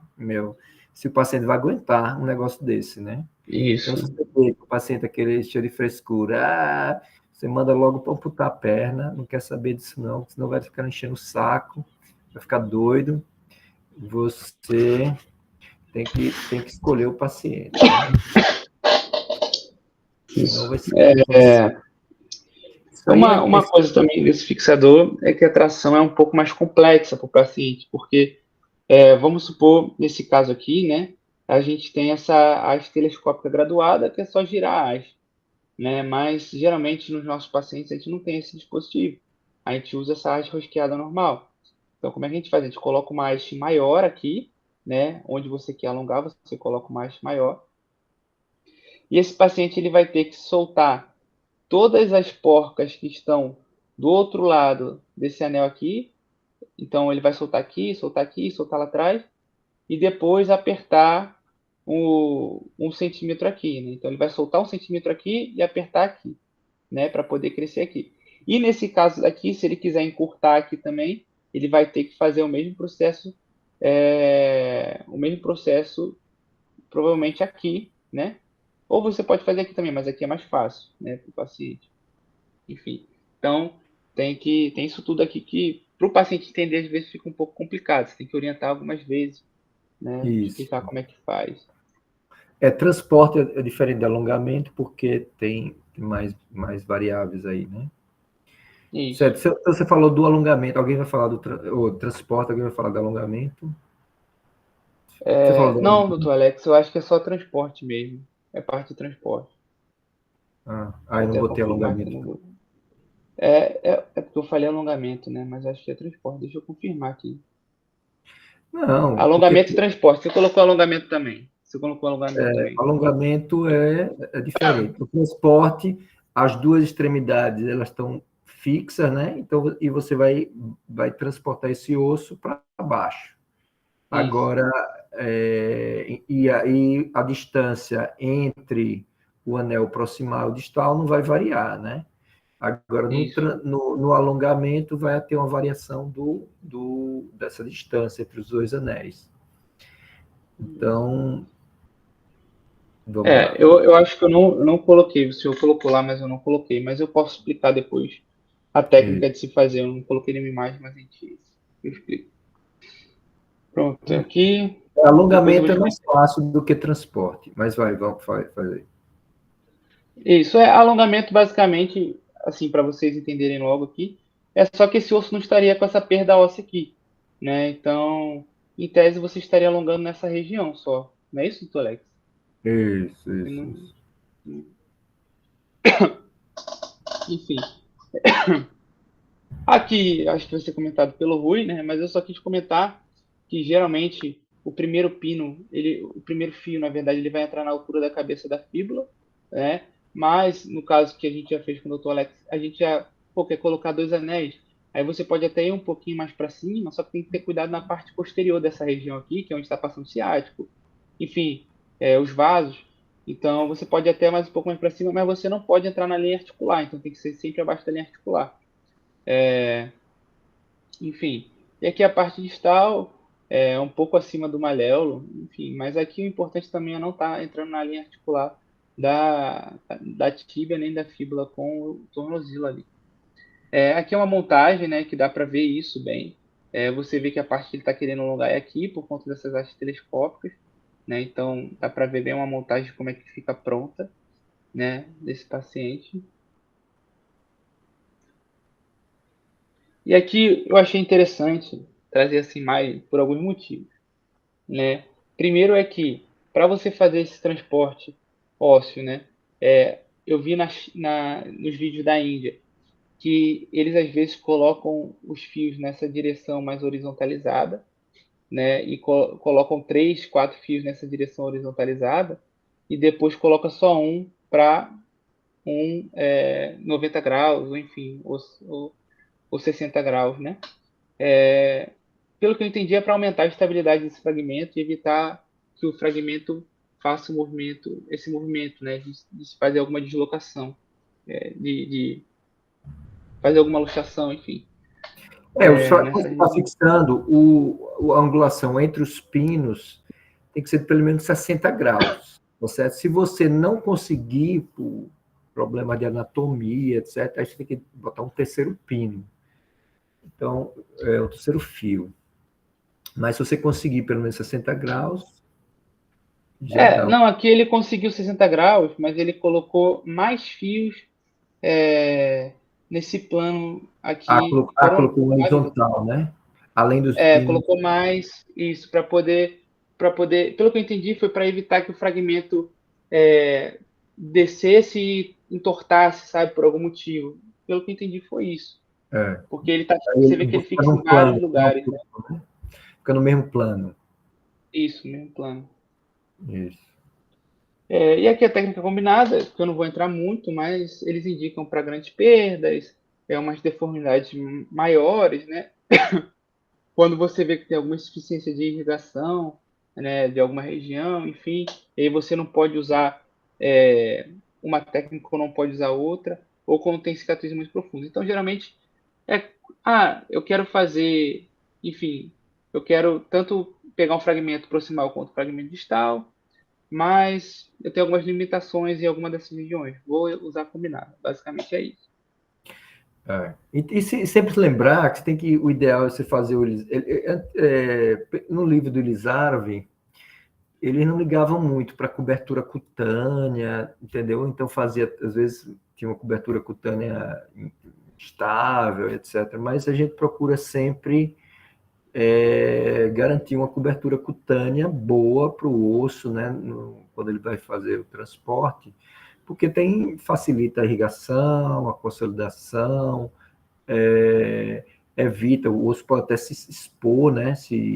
se o paciente vai aguentar um negócio desse, né? Isso. Então, se você vê que o paciente é aquele cheio de frescura, você manda logo para amputar a perna, não quer saber disso não, senão vai ficar enchendo o saco, vai ficar doido. Você tem que escolher o paciente. Né? Senão vai ser... Uma coisa também desse fixador é que a tração é um pouco mais complexa para o paciente, porque, vamos supor, nesse caso aqui, né, a gente tem essa haste telescópica graduada, que é só girar a haste, né, mas geralmente nos nossos pacientes a gente não tem esse dispositivo, a gente usa essa haste rosqueada normal. Então, como é que a gente faz? A gente coloca uma haste maior aqui, né, onde você quer alongar, você coloca uma haste maior, e esse paciente ele vai ter que soltar todas as porcas que estão do outro lado desse anel aqui. Então, ele vai soltar aqui, soltar lá atrás, e depois apertar um centímetro aqui, né? Então, ele vai soltar 1 centímetro aqui e apertar aqui, né? Para poder crescer aqui. E nesse caso aqui, se ele quiser encurtar aqui também, ele vai ter que fazer o mesmo processo, provavelmente aqui, né? Ou você pode fazer aqui também, mas aqui é mais fácil, né, para o paciente. Enfim, então tem isso tudo aqui que para o paciente entender às vezes fica um pouco complicado. Você tem que orientar algumas vezes, né? Isso. Explicar como é que faz. Transporte é diferente de alongamento porque tem mais variáveis aí, né? Isso. Certo. Você falou do alongamento. Alguém vai falar do transporte? Alguém vai falar do alongamento? Não, doutor Alex, eu acho que é só transporte mesmo. É parte de transporte. Eu não botei alongamento. É porque eu falei alongamento, né? Mas acho que é transporte. Deixa eu confirmar aqui. Não. Alongamento e transporte. Você colocou alongamento também. Também. Alongamento é diferente. O transporte, as duas extremidades, elas estão fixas, né? Então, e você vai transportar esse osso para baixo. Isso. Agora, e aí a distância entre o anel proximal e o distal não vai variar, né? Agora, no alongamento, vai ter uma variação dessa distância entre os dois anéis. Então, vamos lá. Eu acho que eu não coloquei. O senhor colocou lá, mas eu não coloquei. Mas eu posso explicar depois a técnica de se fazer. Eu não coloquei nenhuma imagem, mas eu explico. Pronto, aqui. Alongamento é mais fácil do que transporte, mas vamos fazer. Isso, alongamento basicamente, assim, para vocês entenderem logo aqui, é só que esse osso não estaria com essa perda óssea aqui, né? Então, em tese, você estaria alongando nessa região só. Não é isso, doutor Alex? Isso. Enfim. Aqui, acho que vai ser comentado pelo Rui, né? Mas eu só quis comentar que geralmente o primeiro o primeiro fio, na verdade, ele vai entrar na altura da cabeça da fíbula, né? Mas no caso que a gente já fez com o Dr. Alex, a gente já quer colocar 2 anéis. Aí você pode até ir um pouquinho mais para cima, só que tem que ter cuidado na parte posterior dessa região aqui, que é onde está passando o ciático, enfim, os vasos. Então você pode até mais um pouco mais para cima, mas você não pode entrar na linha articular, então tem que ser sempre abaixo da linha articular. Enfim, e aqui a parte distal é um pouco acima do maléolo, enfim, mas aqui o importante também é não estar entrando na linha articular da tíbia nem da fíbula com o tornozelo ali. Aqui é uma montagem, né, que dá para ver isso bem. Você vê que a parte que ele está querendo alongar é aqui, por conta dessas hastes telescópicas, né, então dá para ver bem uma montagem de como é que fica pronta, né, desse paciente. E aqui eu achei interessante trazer essa imagem por alguns motivos, né? Primeiro é que para você fazer esse transporte ósseo, né? Eu vi nos vídeos da Índia que eles às vezes colocam os fios nessa direção mais horizontalizada, né? E colocam 3, 4 fios nessa direção horizontalizada e depois coloca só um para 90 graus, ou enfim, ou 60 graus, né? Pelo que eu entendi, é para aumentar a estabilidade desse fragmento e evitar que o fragmento faça esse movimento, né? De se fazer alguma deslocação, de fazer alguma luxação, enfim. Quando você está fixando, a angulação entre os pinos tem que ser de pelo menos 60 graus. Certo? Se você não conseguir, por problema de anatomia, etc., aí você tem que botar um terceiro pino. Então, o terceiro fio. Mas se você conseguir pelo menos 60 graus, já dá. Não, aqui ele conseguiu 60 graus, mas ele colocou mais fios nesse plano aqui. Colocou horizontal, né? Além dos pinos. Colocou mais isso para poder, pelo que eu entendi, foi para evitar que o fragmento descesse e entortasse, sabe, por algum motivo. Pelo que eu entendi foi isso. Porque você vê que ele fica em vários lugares. Né? Fica no mesmo plano. Isso, mesmo plano. Isso. E aqui a técnica combinada, que eu não vou entrar muito, mas eles indicam para grandes perdas, umas deformidades maiores, né? Quando você vê que tem alguma insuficiência de irrigação, né, de alguma região, enfim, e aí você não pode usar uma técnica ou não pode usar outra, ou quando tem cicatriz muito profunda. Então, geralmente, eu quero fazer, enfim, eu quero tanto pegar um fragmento proximal quanto um fragmento distal, mas eu tenho algumas limitações em alguma dessas regiões. Vou usar combinado. Basicamente é isso. E sempre lembrar que o ideal é você fazer no livro do Elizarov, eles não ligavam muito para cobertura cutânea, entendeu? Então fazia, às vezes, tinha uma cobertura cutânea estável, etc. Mas a gente procura sempre garantir uma cobertura cutânea boa para o osso, né? Quando ele vai fazer o transporte, porque facilita a irrigação, a consolidação, evita, o osso pode até se expor, né? Sim.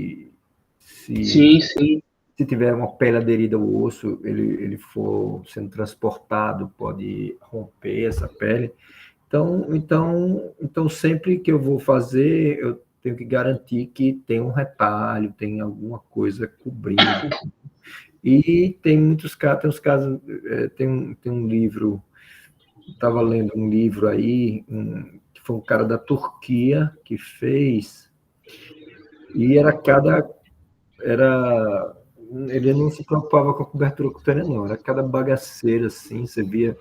Se tiver uma pele aderida ao osso, ele for sendo transportado, pode romper essa pele. Então sempre que eu vou fazer, eu tenho que garantir que tem um retalho, tem alguma coisa cobrindo. E tem muitos casos, tem um livro, estava lendo um livro aí, que foi um cara da Turquia que fez, e ele não se preocupava com a cobertura cutânea, não, era cada bagaceira, assim, você via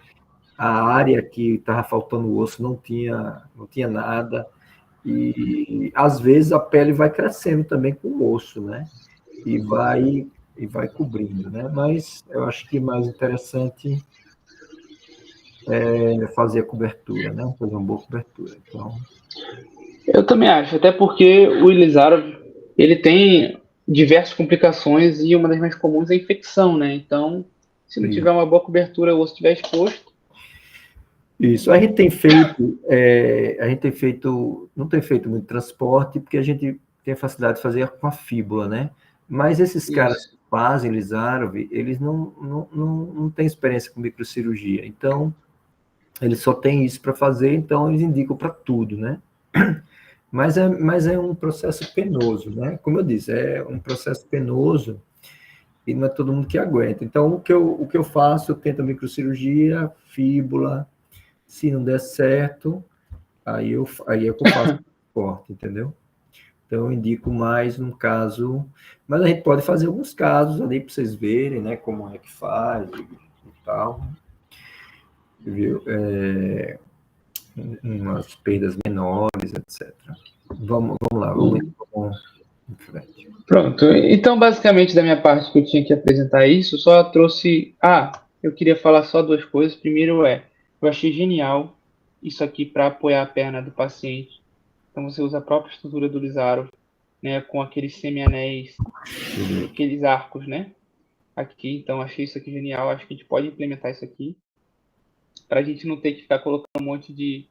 a área que estava faltando o osso, não tinha nada, e às vezes a pele vai crescendo também com o osso, né? E vai cobrindo, né? Mas eu acho que mais interessante é fazer a cobertura, né? Fazer uma boa cobertura. Então... Eu também acho, até porque o Elizarov, ele tem diversas complicações e uma das mais comuns é a infecção, né? Então, se não tiver uma boa cobertura, o osso estiver exposto, Isso, a gente tem feito, não tem feito muito transporte, porque a gente tem a facilidade de fazer com a fíbula, né? Mas esses caras Isso. que fazem Lisarov, eles não têm experiência com microcirurgia, então eles só têm isso para fazer, então eles indicam para tudo, né? Mas é um processo penoso, né? Como eu disse, é um processo penoso e não é todo mundo que aguenta. Então, o que eu faço, eu tento a microcirurgia, fíbula. Se não der certo, aí é que eu faço corte, entendeu? Então, eu indico mais num caso. Mas a gente pode fazer alguns casos ali para vocês verem, né? Como é que faz e tal. Viu? Umas perdas menores, etc. Vamos lá, vamos em frente. Pronto. Então, basicamente, da minha parte que eu tinha que apresentar isso, só trouxe. Eu queria falar só duas coisas. Primeiro eu achei genial isso aqui para apoiar a perna do paciente. Então, você usa a própria estrutura do Lisarov, né, com aqueles semianéis, aqueles arcos, né? Aqui, então, achei isso aqui genial. Acho que a gente pode implementar isso aqui para a gente não ter que ficar colocando um monte de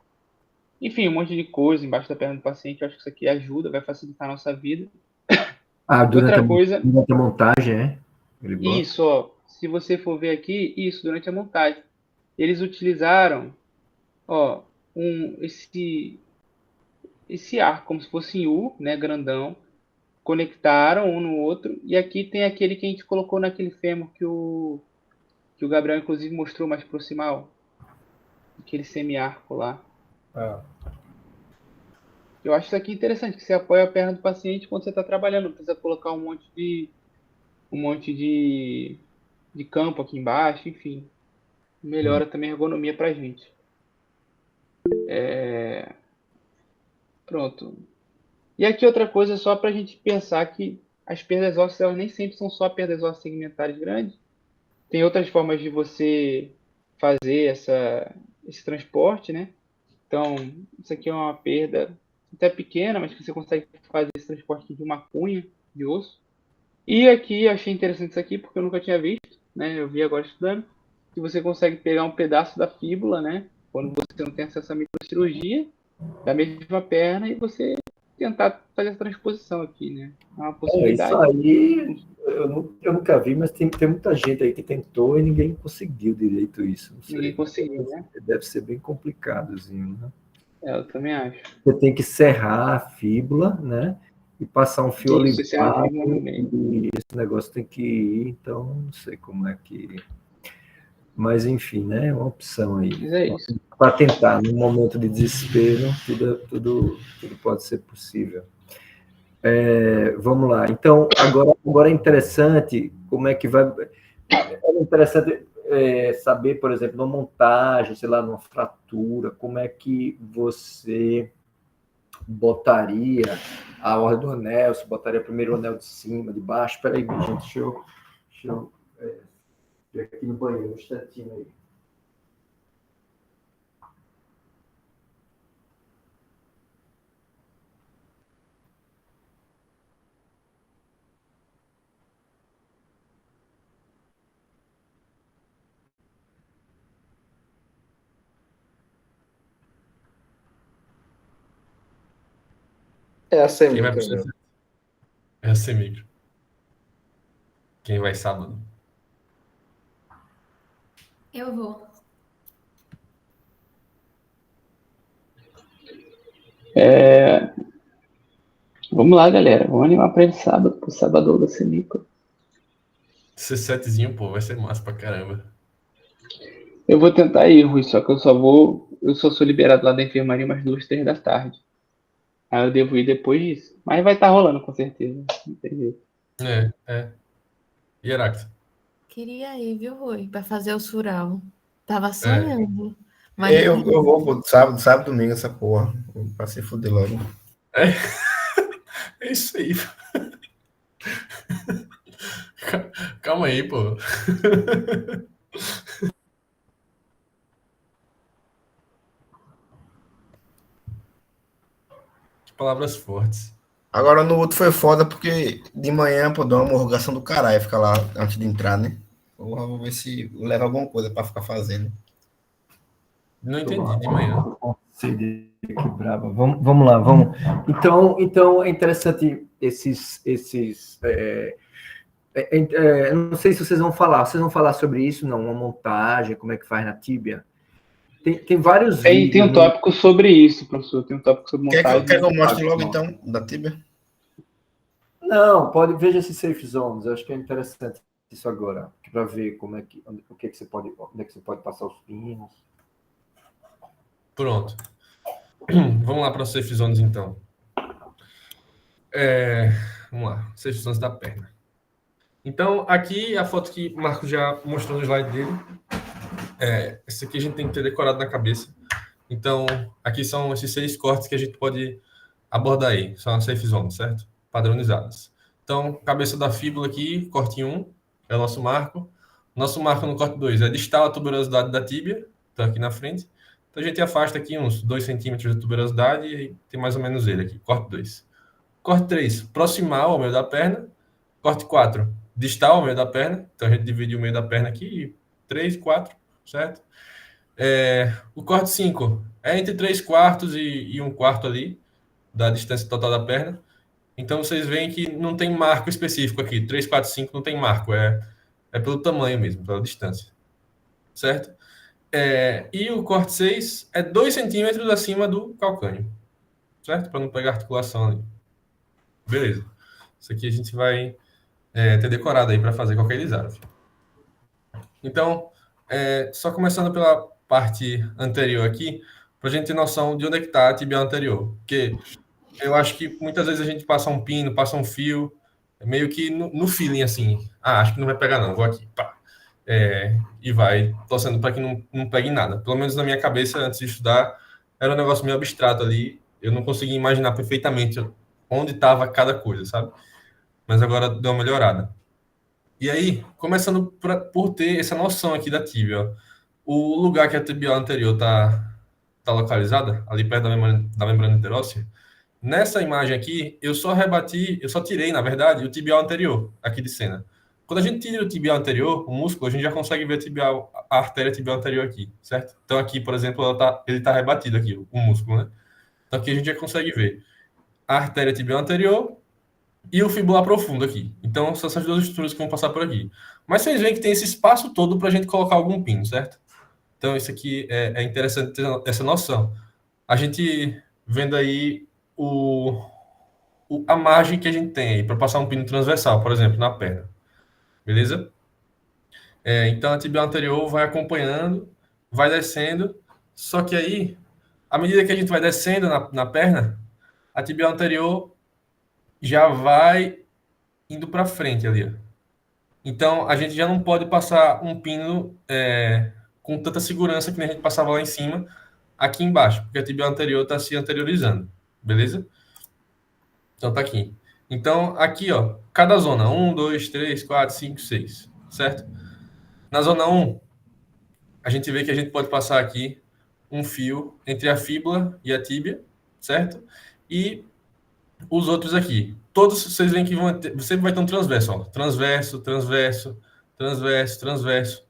coisa embaixo da perna do paciente. Eu acho que isso aqui ajuda, vai facilitar a nossa vida. Durante Outra coisa, a montagem, é? Ele bota. isso, ó, se você for ver aqui, isso, durante a montagem. Eles utilizaram, ó, esse arco, como se fosse em U, né, grandão, conectaram um no outro, e aqui tem aquele que a gente colocou naquele fêmur que o Gabriel, inclusive, mostrou mais proximal, aquele semi-arco lá. Eu acho isso aqui interessante, que você apoia a perna do paciente quando você está trabalhando, não precisa colocar um monte de campo aqui embaixo, enfim. Melhora também a ergonomia para a gente. Pronto. E aqui outra coisa, só para a gente pensar que as perdas ósseas elas nem sempre são só perdas ósseas segmentares grandes. Tem outras formas de você fazer esse transporte, né? Então, isso aqui é uma perda até pequena, mas que você consegue fazer esse transporte aqui de uma cunha de osso. E aqui, eu achei interessante isso aqui, porque eu nunca tinha visto, né? Eu vi agora estudando, que você consegue pegar um pedaço da fíbula, né? Quando você não tem acesso à microcirurgia, da mesma perna, e você tentar fazer essa transposição aqui, né? É uma Isso possibilidade. aí eu nunca vi, mas tem muita gente aí que tentou e ninguém conseguiu direito isso. Não sei. Ninguém conseguiu, né? Deve ser bem complicadozinho, né? Eu também acho. Você tem que serrar a fíbula, né? E passar um fio olivado, e esse negócio tem que ir, então não sei como é que... Mas, enfim, né? É uma opção aí. Mas é isso. Para tentar, num momento de desespero, tudo pode ser possível. Vamos lá. Então, agora é interessante como é que vai... É interessante saber, por exemplo, numa montagem, sei lá, numa fratura, como é que você botaria a ordem do anel, se botaria primeiro o anel de cima, de baixo. Espera aí, gente, deixa eu ir aqui no banheiro, um instantinho aí. É a Quem vai semicro, pro É a semicro. Quem vai sábado? Eu vou. Vamos lá, galera. Vamos animar para ele sábado, pro sábado da Semico. C7zinho, pô, vai ser massa pra caramba. Eu vou tentar ir, Rui, só que eu só sou liberado lá da enfermaria umas 2, 3 da tarde. Aí eu devo ir depois disso. Mas vai estar rolando, com certeza. Não tem jeito. E Heráclito? Queria ir, viu, Rui? Para fazer o sural. Tava sonhando. Eu vou pro sábado, domingo, essa porra. Pra se fuder logo. É isso aí. Calma aí, pô. Que palavras fortes. Agora no outro foi foda porque de manhã, pô, deu uma morgação do caralho ficar lá antes de entrar, né? Porra, vou ver se leva alguma coisa pra ficar fazendo. Não entendi, de manhã. Sede que brava. Vamos lá, vamos. Então é interessante não sei se vocês vão falar. Vocês vão falar sobre isso, não? Uma montagem, como é que faz na tíbia? Tem vários vídeos. Tem um tópico sobre isso, professor. Tem um tópico sobre montagem. Quer que eu mostre logo, então, da Tibia? Não, veja esses safe zones. Eu acho que é interessante isso agora, para ver como é que, onde é que você pode passar os pinos. Pronto. Vamos lá para as safe zones, então. Vamos lá, safe zones da perna. Então, aqui a foto que o Marco já mostrou no slide dele. Esse aqui a gente tem que ter decorado na cabeça. Então, aqui são esses 6 cortes que a gente pode abordar aí. São as safe zones, certo? Padronizadas. Então, cabeça da fíbula aqui, corte 1, é o nosso marco. Nosso marco no corte 2 é distal a tuberosidade da tíbia, está aqui na frente. Então, a gente afasta aqui uns 2 centímetros de tuberosidade e tem mais ou menos ele aqui, corte 2. Corte 3, proximal ao meio da perna. Corte 4, distal ao meio da perna. Então, a gente divide o meio da perna aqui, 3, 4, certo? O corte 5 é entre 3/4 e 1/4 ali, da distância total da perna. Então, vocês veem que não tem marco específico aqui. 3, 4, 5 não tem marco. É pelo tamanho mesmo, pela distância. Certo? E o corte 6 é 2 centímetros acima do calcânio. Certo? Para não pegar articulação ali. Beleza. Isso aqui a gente vai ter decorado aí para fazer qualquer lisado. Então, só começando pela parte anterior aqui, para a gente ter noção de onde é que está a tibial anterior. Porque eu acho que muitas vezes a gente passa um pino, passa um fio, meio que no feeling, assim. Acho que não vai pegar não, vou aqui, pá. E vai torcendo para que não pegue nada. Pelo menos na minha cabeça, antes de estudar, era um negócio meio abstrato ali. Eu não conseguia imaginar perfeitamente onde estava cada coisa, sabe? Mas agora deu uma melhorada. E aí, começando por ter essa noção aqui da tíbia, ó. O lugar que a tibial anterior tá localizada, ali perto da membrana interóssea, nessa imagem aqui, eu só tirei, na verdade, o tibial anterior, aqui de cena. Quando a gente tira o tibial anterior, o músculo, a gente já consegue ver a artéria tibial anterior aqui, certo? Então aqui, por exemplo, ele tá rebatido aqui, o músculo, né? Então aqui a gente já consegue ver a artéria tibial anterior e o fibular profundo aqui. Então são essas duas estruturas que vão passar por aqui. Mas vocês veem que tem esse espaço todo para a gente colocar algum pino, certo? Então isso aqui é interessante ter essa noção. A gente vendo aí a margem que a gente tem aí para passar um pino transversal, por exemplo, na perna. Beleza? Então a tibial anterior vai acompanhando, vai descendo, só que aí, à medida que a gente vai descendo na perna, a tibial anterior já vai indo para frente ali. Ó. Então a gente já não pode passar um pino com tanta segurança que nem a gente passava lá em cima, aqui embaixo, porque a tibial anterior está se anteriorizando. Beleza? Então tá aqui. Então, aqui, ó, cada zona, 1, 2, 3, 4, 5, 6, certo? Na zona 1, a gente vê que a gente pode passar aqui um fio entre a fíbula e a tíbia, certo? E os outros aqui. Todos vocês veem que sempre vai ter um transverso, ó. Transverso, transverso, transverso, transverso.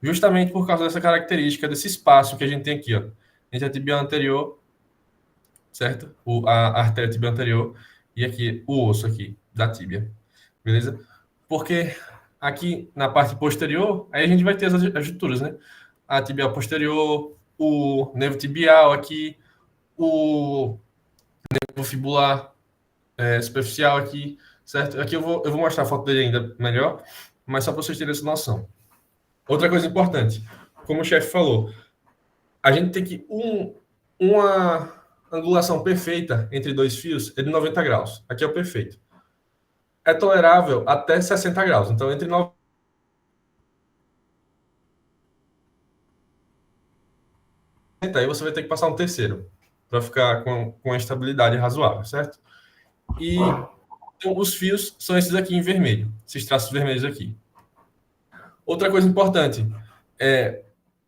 Justamente por causa dessa característica, desse espaço que a gente tem aqui, ó. Entre a tibial anterior, certo? A artéria tibial anterior e aqui o osso aqui da tíbia, beleza? Porque aqui na parte posterior, aí a gente vai ter as junturas, né? A tibial posterior, o nervo tibial aqui, o nervo fibular superficial aqui, certo? Aqui eu vou mostrar a foto dele ainda melhor, mas só para vocês terem essa noção. Outra coisa importante, como o chefe falou, a gente tem que uma angulação perfeita entre dois fios é de 90 graus. Aqui é o perfeito. É tolerável até 60 graus. Então, entre 90 aí você vai ter que passar um terceiro para ficar com a estabilidade razoável, certo? E então, os fios são esses aqui em vermelho, esses traços vermelhos aqui. Outra coisa importante,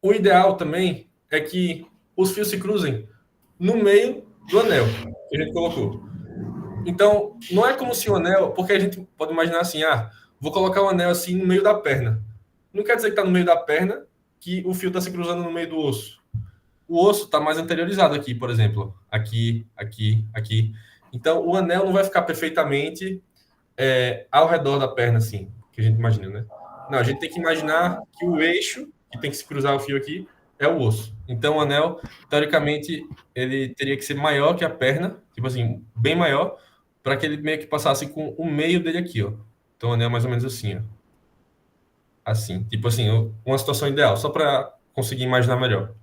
o ideal também é que os fios se cruzem no meio do anel que a gente colocou. Então, não é como se o anel, porque a gente pode imaginar assim, vou colocar o anel assim no meio da perna. Não quer dizer que está no meio da perna que o fio está se cruzando no meio do osso. o osso está mais anteriorizado aqui, por exemplo. Aqui, aqui, aqui. Então, o anel não vai ficar perfeitamente ao redor da perna, assim, que a gente imagina, né? Não, a gente tem que imaginar que o eixo, que tem que se cruzar o fio aqui, é o osso. Então, o anel, teoricamente, ele teria que ser maior que a perna, tipo assim, bem maior, para que ele meio que passasse com o meio dele aqui, ó. Então, o anel é mais ou menos assim, ó. Assim, tipo assim, uma situação ideal, só para conseguir imaginar melhor.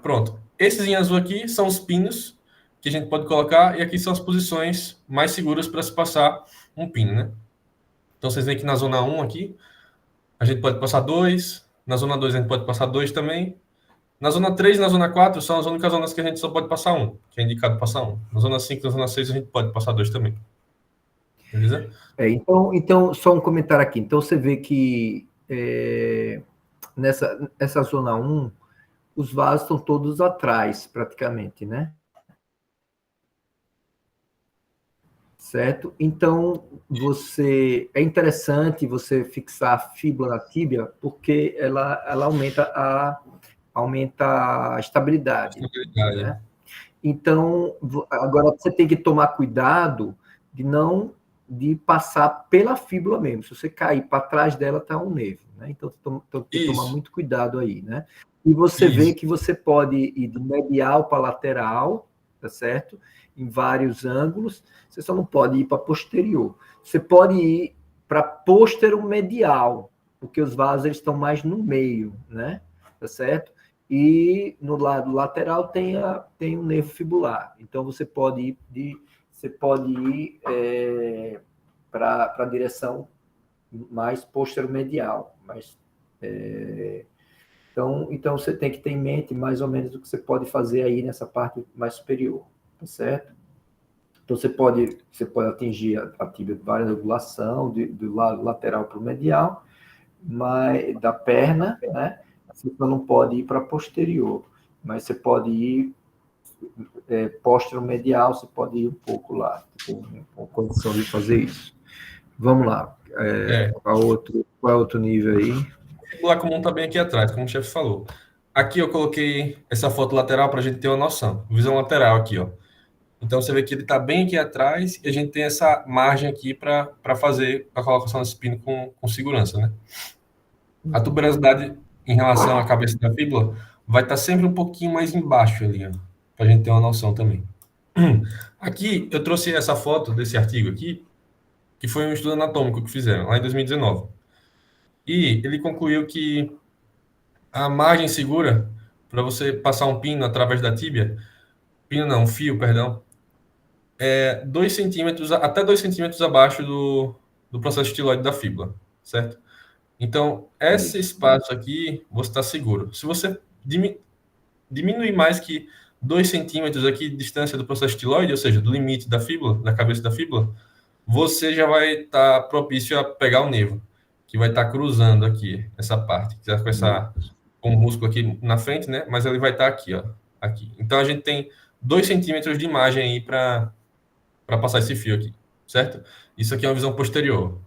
Pronto. Esses em azul aqui são os pinos que a gente pode colocar, e aqui são as posições mais seguras para se passar um pino, né? Então, vocês veem que na zona 1 aqui, a gente pode passar 2, na zona 2 a gente pode passar 2 também. Na zona 3 e na zona 4 são as únicas zonas que a gente só pode passar 1, que é indicado passar 1. Na zona 5 e na zona 6 a gente pode passar 2 também. Beleza? Então, só um comentário aqui. Então, você vê que nessa zona 1, os vasos estão todos atrás, praticamente, né? Certo? Então, é interessante você fixar a fíbula na tíbia, porque ela aumenta a estabilidade. Né? Então, agora você tem que tomar cuidado de passar pela fíbula mesmo. Se você cair para trás dela, está um nervo. Né? Então, tem que tomar muito cuidado aí. Né? E você vê que você pode ir de medial para lateral, tá certo? Em vários ângulos. Você só não pode ir para posterior. Você pode ir para posteromedial, porque os vasos eles estão mais no meio, né? Tá certo? E no lado lateral tem o nervo fibular. Então você pode ir para a direção mais posteromedial. Então você tem que ter em mente mais ou menos o que você pode fazer aí nessa parte mais superior, tá certo? Então você pode atingir a tíbia de várias angulação, do lado lateral para o medial, mas da perna, né? Você não pode ir para posterior, mas você pode ir posteromedial, você pode ir um pouco lá, tem uma condição de fazer isso. Vamos lá. Qual é outro nível aí? O fibular comum está bem aqui atrás, como o chefe falou. Aqui eu coloquei essa foto lateral para a gente ter uma noção. Visão lateral aqui, ó. Então você vê que ele está bem aqui atrás e a gente tem essa margem aqui para fazer a colocação desse pino com segurança, né? A tuberosidade em relação à cabeça da fíbula vai estar sempre um pouquinho mais embaixo ali, ó, para a gente ter uma noção também. Aqui eu trouxe essa foto desse artigo aqui, que foi um estudo anatômico que fizeram lá em 2019. E ele concluiu que a margem segura para você passar um pino através da tíbia, um fio, perdão, 2 centímetros, até 2 centímetros abaixo do processo estiloide da fíbula, certo? Então, esse espaço aqui, você está seguro. Se você diminuir mais que 2 centímetros aqui de distância do processo estiloide, ou seja, do limite da fíbula, da cabeça da fíbula, você já vai estar propício a pegar o nervo, que vai estar cruzando aqui, essa parte, que está com o músculo aqui na frente, né? Mas ele vai estar aqui, ó. Aqui. Então, a gente tem 2 centímetros de margem aí para passar esse fio aqui, certo? Isso aqui é uma visão posterior.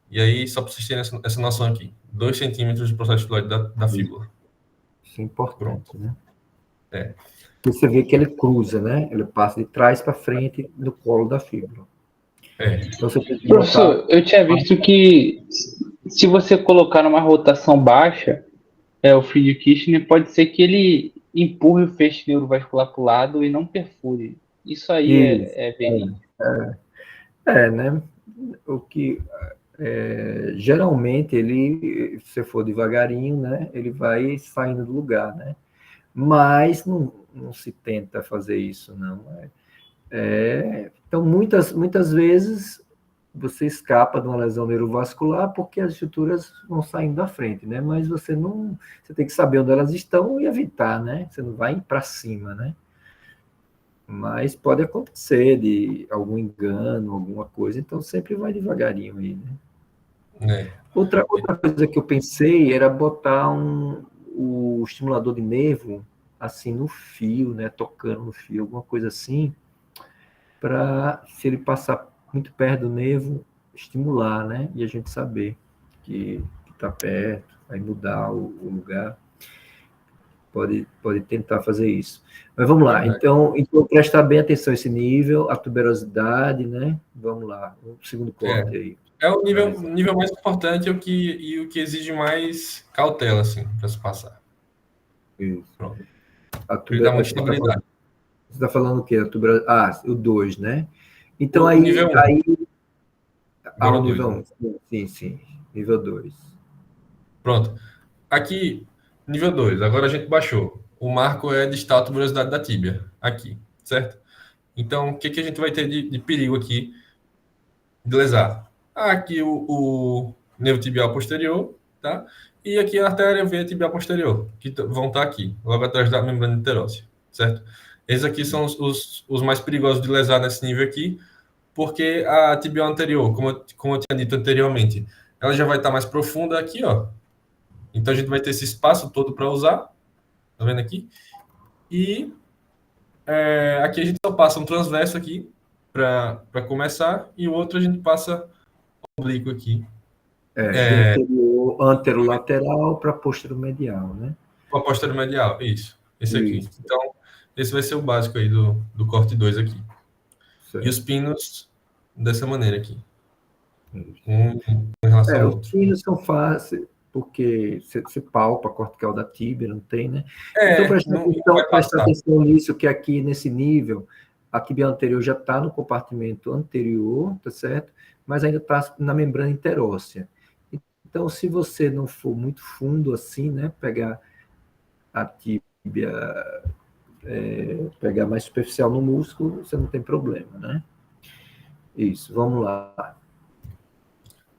E aí, só para vocês terem essa noção aqui, 2 centímetros de processo estiloide da fíbula. Isso é importante, pronto. Né? Você vê que ele cruza, né? Ele passa de trás para frente no colo da fíbula. Então, professor, eu tinha visto que se você colocar numa rotação baixa, o fio de Kirchner, pode ser que ele empurre o feixe neurovascular para o lado e não perfure. Isso aí é verídico. Né? O que geralmente se você for devagarinho, né? Ele vai saindo do lugar, né? Mas não se tenta fazer isso, não. Então, muitas vezes você escapa de uma lesão neurovascular porque as estruturas vão saindo da frente, né? Mas você tem que saber onde elas estão e evitar, né? Você não vai para cima, né? Mas pode acontecer de algum engano, alguma coisa, então sempre vai devagarinho aí, né? Outra coisa que eu pensei era botar o estimulador de nervo assim no fio, né? Tocando no fio, alguma coisa assim, para, se ele passar muito perto do nervo, estimular, né? E a gente saber que está perto, vai mudar o lugar. pode tentar fazer isso. Mas vamos lá, então prestar bem atenção a esse nível, a tuberosidade, né? Vamos lá, o segundo corte aí. É o nível mais importante e o que exige mais cautela, assim, para se passar. Isso. Pronto. Ele dá muita estabilidade. Você está falando o quê? O 2, né? Então o aí... nível 1. Aí, Agora o o nível 2. 1. Sim. Nível 2. Pronto. Aqui, nível 2. Agora a gente baixou. O marco é distal a tuberosidade da tíbia. Aqui, certo? Então, o que a gente vai ter de perigo aqui de lesar? Aqui o nervo tibial posterior, tá? E aqui a artéria veia tibial posterior, que vão estar aqui, logo atrás da membrana interóssea, certo? Esses aqui são os mais perigosos de lesar nesse nível aqui, porque a tibial anterior, como eu tinha dito anteriormente, ela já vai estar mais profunda aqui, ó. Então a gente vai ter esse espaço todo para usar, tá vendo aqui? E aqui a gente só passa um transverso aqui para começar, e o outro a gente passa oblíquo aqui. De anterolateral para posteromedial, né? O posterior-medial, isso. Esse aqui. Isso. Então, esse vai ser o básico aí do corte 2 aqui. Certo. E os pinos dessa maneira aqui. Um em relação ao outro. Os pinos são fáceis, porque você palpa a cortical da tíbia, não tem, né? Então, presta atenção nisso, que aqui nesse nível, a tíbia anterior já está no compartimento anterior, tá certo? Mas ainda está na membrana interóssea. Então, se você não for muito fundo assim, né, pegar a tíbia, pegar mais superficial no músculo, você não tem problema, né? Isso, vamos lá.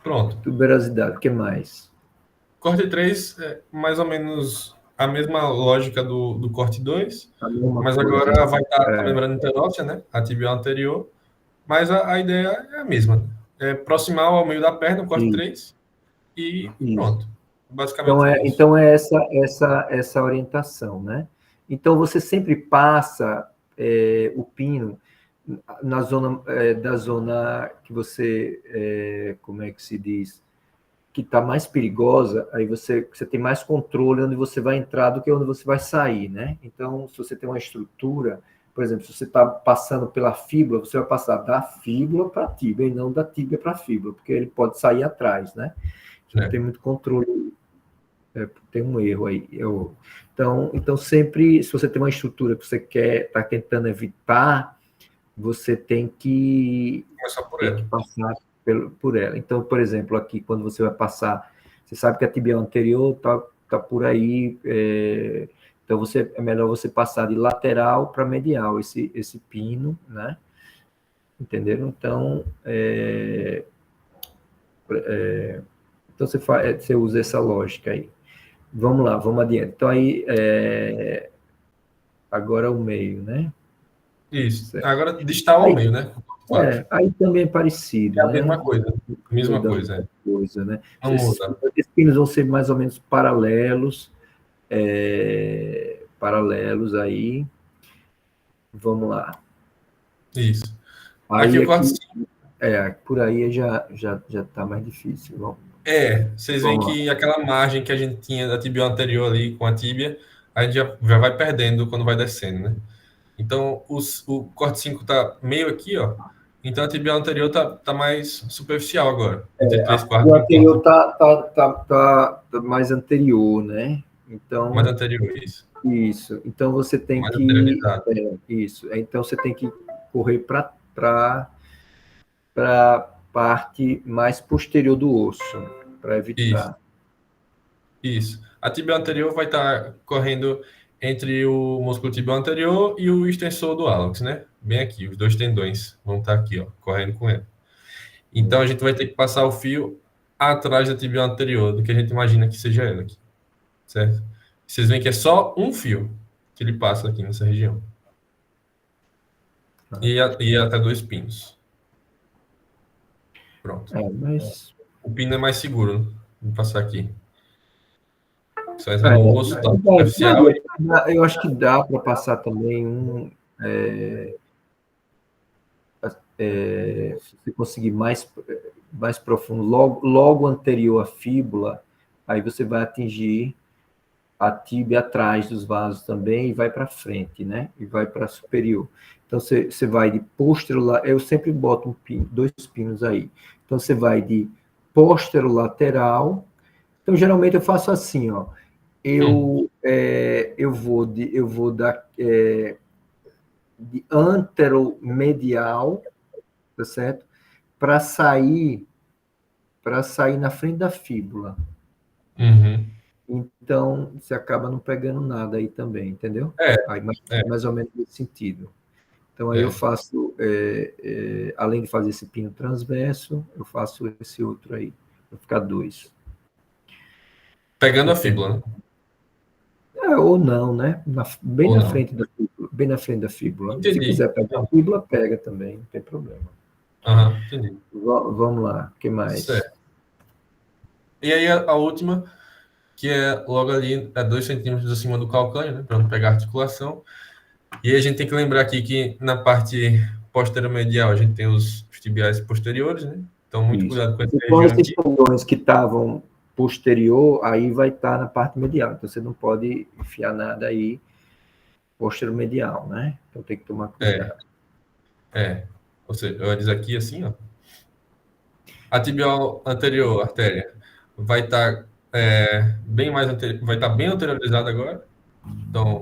Pronto. Tuberosidade, o que mais? Corte 3 é mais ou menos a mesma lógica do corte 2, mas agora vai estar a membrana interóssea, né? A tibial anterior, mas a ideia é a mesma, né? É proximal ao meio da perna, o corte 3, e pronto. Basicamente então é essa orientação, né? Então você sempre passa o pino na zona da zona que você, como é que se diz, que está mais perigosa, aí você tem mais controle onde você vai entrar do que onde você vai sair, né? Então, se você tem uma estrutura, por exemplo, se você está passando pela fíbula, você vai passar da fíbula para a tíbia e não da tíbia para a fíbula, porque ele pode sair atrás, né? Não tem muito controle, tem um erro aí. Então, sempre, se você tem uma estrutura que você está tentando evitar, você tem que passar por ela. Então, por exemplo, aqui, quando você vai passar, você sabe que a tibial anterior está por aí, então é melhor você passar de lateral para medial, esse pino, né? Entenderam? Então, então você usa essa lógica aí. Vamos lá, vamos adiante. Então, aí, agora o meio, né? Isso. Certo. Agora, distal ao meio, né? Aí também é parecido. É a mesma coisa. Mesma coisa, né? Não muda. Esses pinos vão ser mais ou menos paralelos. Aí. Vamos lá. Isso. Aí, por aí já está mais difícil. Vamos. Vocês veem que aquela margem que a gente tinha da tibial anterior ali com a tíbia, a gente já vai perdendo quando vai descendo, né? Então, o corte 5 está meio aqui, ó. Então, a tibial anterior tá mais superficial agora. Entre 3 quartos. O anterior tá mais anterior, né? Então, mais anterior, isso. Isso. Então, você tem mais que... isso. Então, você tem que correr para a parte mais posterior do osso, para evitar. Isso. A tibial anterior vai estar correndo entre o músculo tibial anterior e o extensor do hálux, né? Bem aqui, os dois tendões vão estar aqui, ó, correndo com ele. Então, a gente vai ter que passar o fio atrás da tibial anterior, do que a gente imagina que seja ela aqui, certo? Vocês veem que é só um fio que ele passa aqui nessa região. E até 2 pinos. Pronto. Mas... O pino é mais seguro de passar aqui. Só entra no osso superficial. Eu acho que dá para passar também se você conseguir mais profundo, logo anterior à fíbula, aí você vai atingir a tíbia atrás dos vasos também e vai para frente, né? E vai para superior. Então, você vai de posterolateral, eu sempre boto dois pinos aí. Então, você vai de posterolateral. Então, geralmente eu faço assim, ó. Eu vou de anteromedial, tá certo? Para sair na frente da fíbula. Uhum. Então, você acaba não pegando nada aí também, entendeu? Aí, mais ou menos nesse sentido. Então, aí eu faço, além de fazer esse pino transverso, eu faço esse outro aí. Vai ficar 2. Pegando a fíbula, né? Ou não, né? Bem Ou na não. frente da fíbula. Bem na frente da fíbula. Se Entendi. quiser pegar a fíbula, pega também, não tem problema. Aham, entendi. Vamos lá, o que mais? Certo. E aí a última, que é logo ali, 2 centímetros acima do calcânio, né? Para não pegar a articulação. E aí a gente tem que lembrar aqui que na parte posterior-medial a gente tem os tibiais posteriores, né? Então, muito Isso. cuidado com essa Então, região esses aqui. tendões que estavam posterior, aí vai estar na parte medial. Então, você não pode enfiar nada aí posterior-medial, né? Então, tem que tomar cuidado. Ou seja, eu diz aqui assim, ó. A tibial anterior, artéria, vai estar bem mais vai estar bem anteriorizada agora. Então,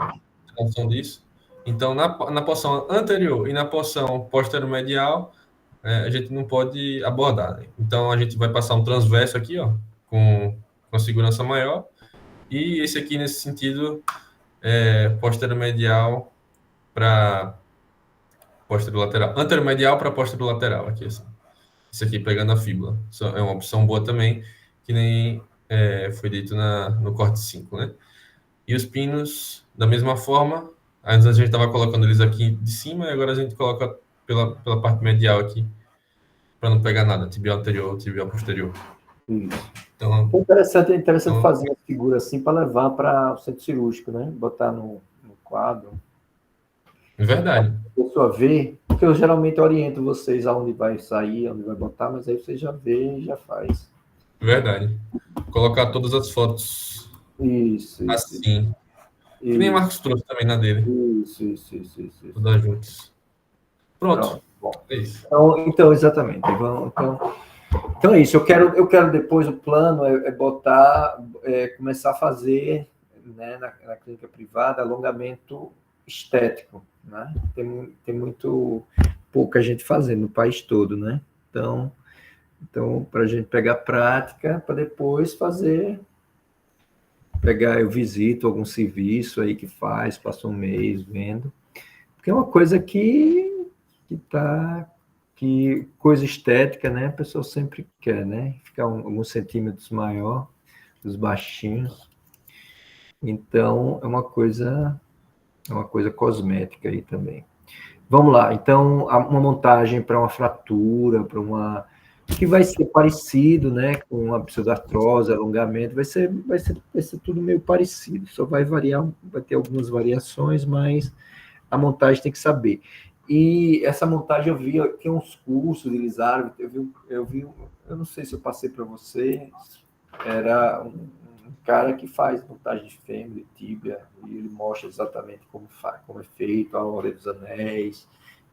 tem noção disso. Então, na porção anterior e na porção posterior-medial, a gente não pode abordar, né? Então, a gente vai passar um transverso aqui, ó, com segurança maior. E esse aqui, nesse sentido, posterior-medial para posterior-lateral. Anteromedial para posterior-lateral, aqui, assim. Isso aqui pegando a fíbula. Isso é uma opção boa também, que nem foi dito no corte 5, né? E os pinos, da mesma forma, antes a gente estava colocando eles aqui de cima, e agora a gente coloca pela parte medial aqui, para não pegar nada, tibial anterior, tibial posterior. Isso. Então, É interessante fazer uma figura assim para levar para o centro cirúrgico, né? Botar no quadro. é verdade. A pessoa vê, porque eu geralmente oriento vocês aonde vai sair, aonde vai botar, mas aí você já vê e já faz. Verdade. Colocar todas as fotos Isso. assim. Que nem o Marcos trouxe também na dele. Isso. Todas juntas. Pronto. Bom. É isso. Então exatamente. Então é isso. Eu quero depois o plano botar, começar a fazer, né, na clínica privada alongamento estético, né? Tem muito pouca gente fazendo no país todo, né? Então para a gente pegar prática para depois fazer. Eu visito algum serviço aí que faz, passo um mês vendo, porque é uma coisa que coisa estética, né? A pessoa sempre quer, né? Ficar alguns centímetros maior, os baixinhos. Então, é uma coisa cosmética aí também. Vamos lá. Então, uma montagem para uma fratura, que vai ser parecido, né, com uma pseudartrose, alongamento, vai ser tudo meio parecido, só vai variar, vai ter algumas variações, mas a montagem tem que saber. E essa montagem eu vi, tem uns cursos de Elisaro, eu não sei se eu passei para você, era um cara que faz montagem de fêmur, de tíbia, e ele mostra exatamente como é feito, a ordem dos anéis,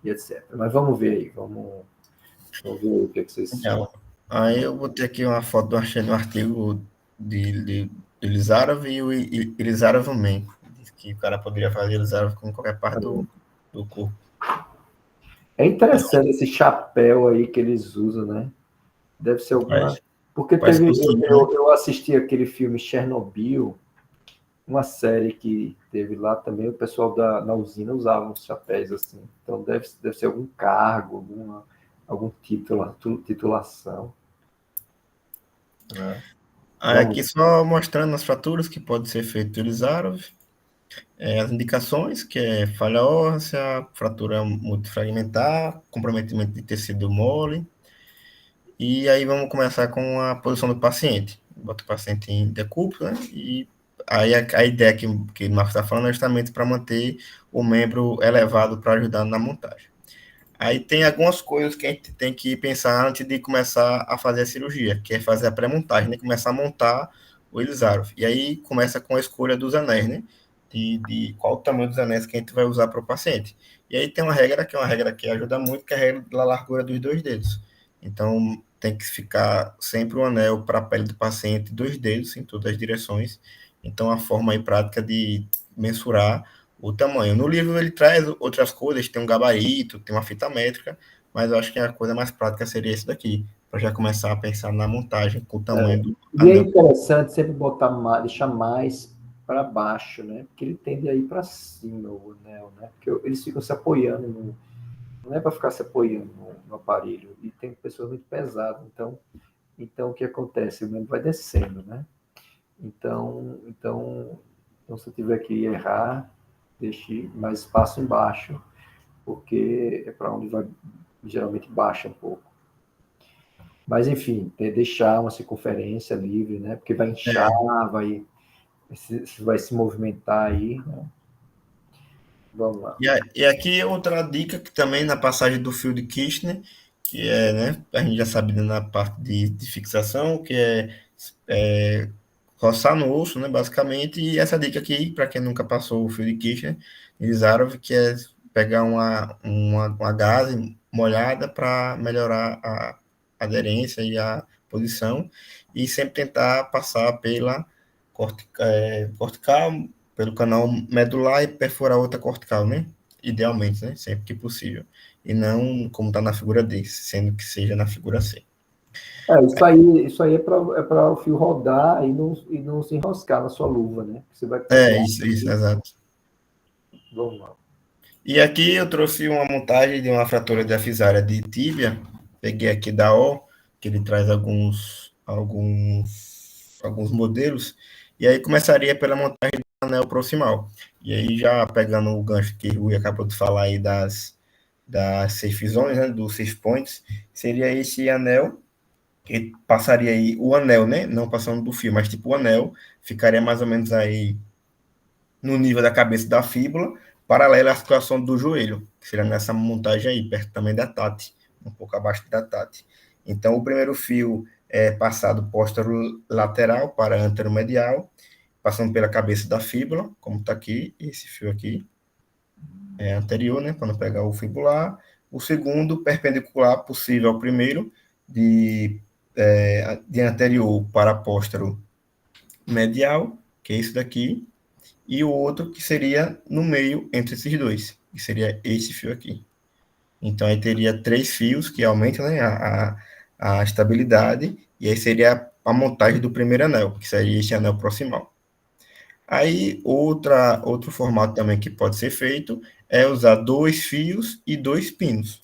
e etc. Mas vamos ver aí, vamos ver o que vocês... Aí eu botei aqui uma foto, achei no artigo de Elizarov e o Elizarov Man. Diz que o cara poderia fazer Elizarov com qualquer parte do corpo. É interessante esse chapéu aí que eles usam, né? Deve ser alguma... Porque eu assisti aquele filme Chernobyl, uma série que teve lá também, o pessoal na usina usava uns chapéus assim. Então deve ser algum cargo, algum titulação. Aqui só mostrando as fraturas que pode ser feito Elizarov, as indicações, que é falha óssea, fratura multifragmentar, comprometimento de tecido mole. E aí vamos começar com a posição do paciente. Bota o paciente em decúbito, né? E aí a ideia que o Marcos está falando é justamente para manter o membro elevado para ajudar na montagem. Aí tem algumas coisas que a gente tem que pensar antes de começar a fazer a cirurgia, que é fazer a pré-montagem, né? Começar a montar o Elizarov. E aí começa com a escolha dos anéis, né? De qual o tamanho dos anéis que a gente vai usar para o paciente. E aí tem uma regra que ajuda muito, que é a regra da largura dos 2 dedos. Então, tem que ficar sempre o anel para a pele do paciente, 2 dedos em todas as direções. Então, a forma aí prática de mensurar o tamanho. No livro ele traz outras coisas, tem um gabarito, tem uma fita métrica, mas eu acho que a coisa mais prática seria esse daqui, para já começar a pensar na montagem com o tamanho do E é anel. interessante sempre deixar mais para baixo, né? Porque ele tende a ir para cima, o anel, né? Porque eles ficam se apoiando, não é para ficar se apoiando no aparelho. E tem pessoas muito pesadas, então o que acontece? O membro vai descendo, né? Então se eu tiver que errar, deixe mais espaço embaixo, porque é para onde vai, geralmente baixa um pouco. Mas, enfim, deixar uma circunferência livre, né? Porque vai inchar, vai se movimentar aí, né? Vamos lá. E aqui outra dica, que também na passagem do fio de Kirchner, que é, né, a gente já sabe na parte de fixação, que é roçar no osso, né, basicamente, e essa dica aqui, para quem nunca passou o fio de Kirchner, Elizarov, que é pegar uma gaze molhada para melhorar a aderência e a posição, e sempre tentar passar pela cortical, pelo canal medular e perfurar outra cortical, né? Idealmente, né? Sempre que possível. E não como está na figura D, sendo que seja na figura C. Isso aí é para o fio rodar e não se enroscar na sua luva, né? Você vai Isso, exato. Vamos lá. E aqui eu trouxe uma montagem de uma fratura diafisária de tíbia. Peguei aqui da O, que ele traz alguns modelos. E aí começaria pela montagem do anel proximal. E aí já pegando o gancho que o Rui acabou de falar aí das safe zones, né, dos safe points, seria esse anel, que passaria aí o anel, né, não passando do fio, mas tipo o anel, ficaria mais ou menos aí no nível da cabeça da fíbula, paralela à situação do joelho, que seria nessa montagem aí, perto também da TAT, um pouco abaixo da TAT. Então, o primeiro fio é passado lateral para anteromedial, passando pela cabeça da fíbula, como está aqui, esse fio aqui, é anterior, né, para não pegar o fibular. O segundo, perpendicular possível ao primeiro, de anterior para póstero medial, que é isso daqui, e o outro que seria no meio entre esses dois, que seria esse fio aqui. Então, aí teria 3 fios que aumentam, né, a estabilidade, e aí seria a montagem do primeiro anel, que seria esse anel proximal. Aí, outro formato também que pode ser feito é usar 2 fios e 2 pinos.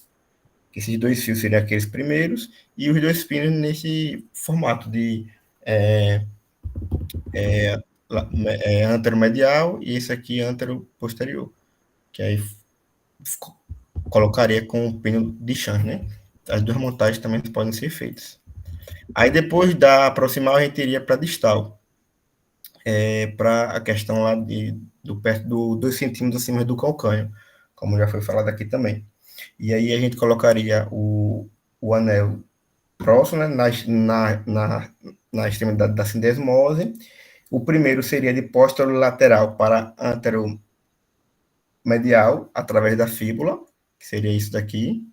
Esses 2 fios seriam aqueles primeiros, e os 2 pinos nesse formato de anteromedial, e esse aqui anteroposterior, que aí colocaria com o pino de Chan, né? As 2 montagens também podem ser feitas. Aí depois da proximal, a gente iria para distal, para a questão lá perto 2 centímetros acima do calcânio, como já foi falado aqui também. E aí a gente colocaria o anel próximo, né, na extremidade da sindesmose. O primeiro seria de posterolateral para anteromedial, através da fíbula, que seria isso daqui.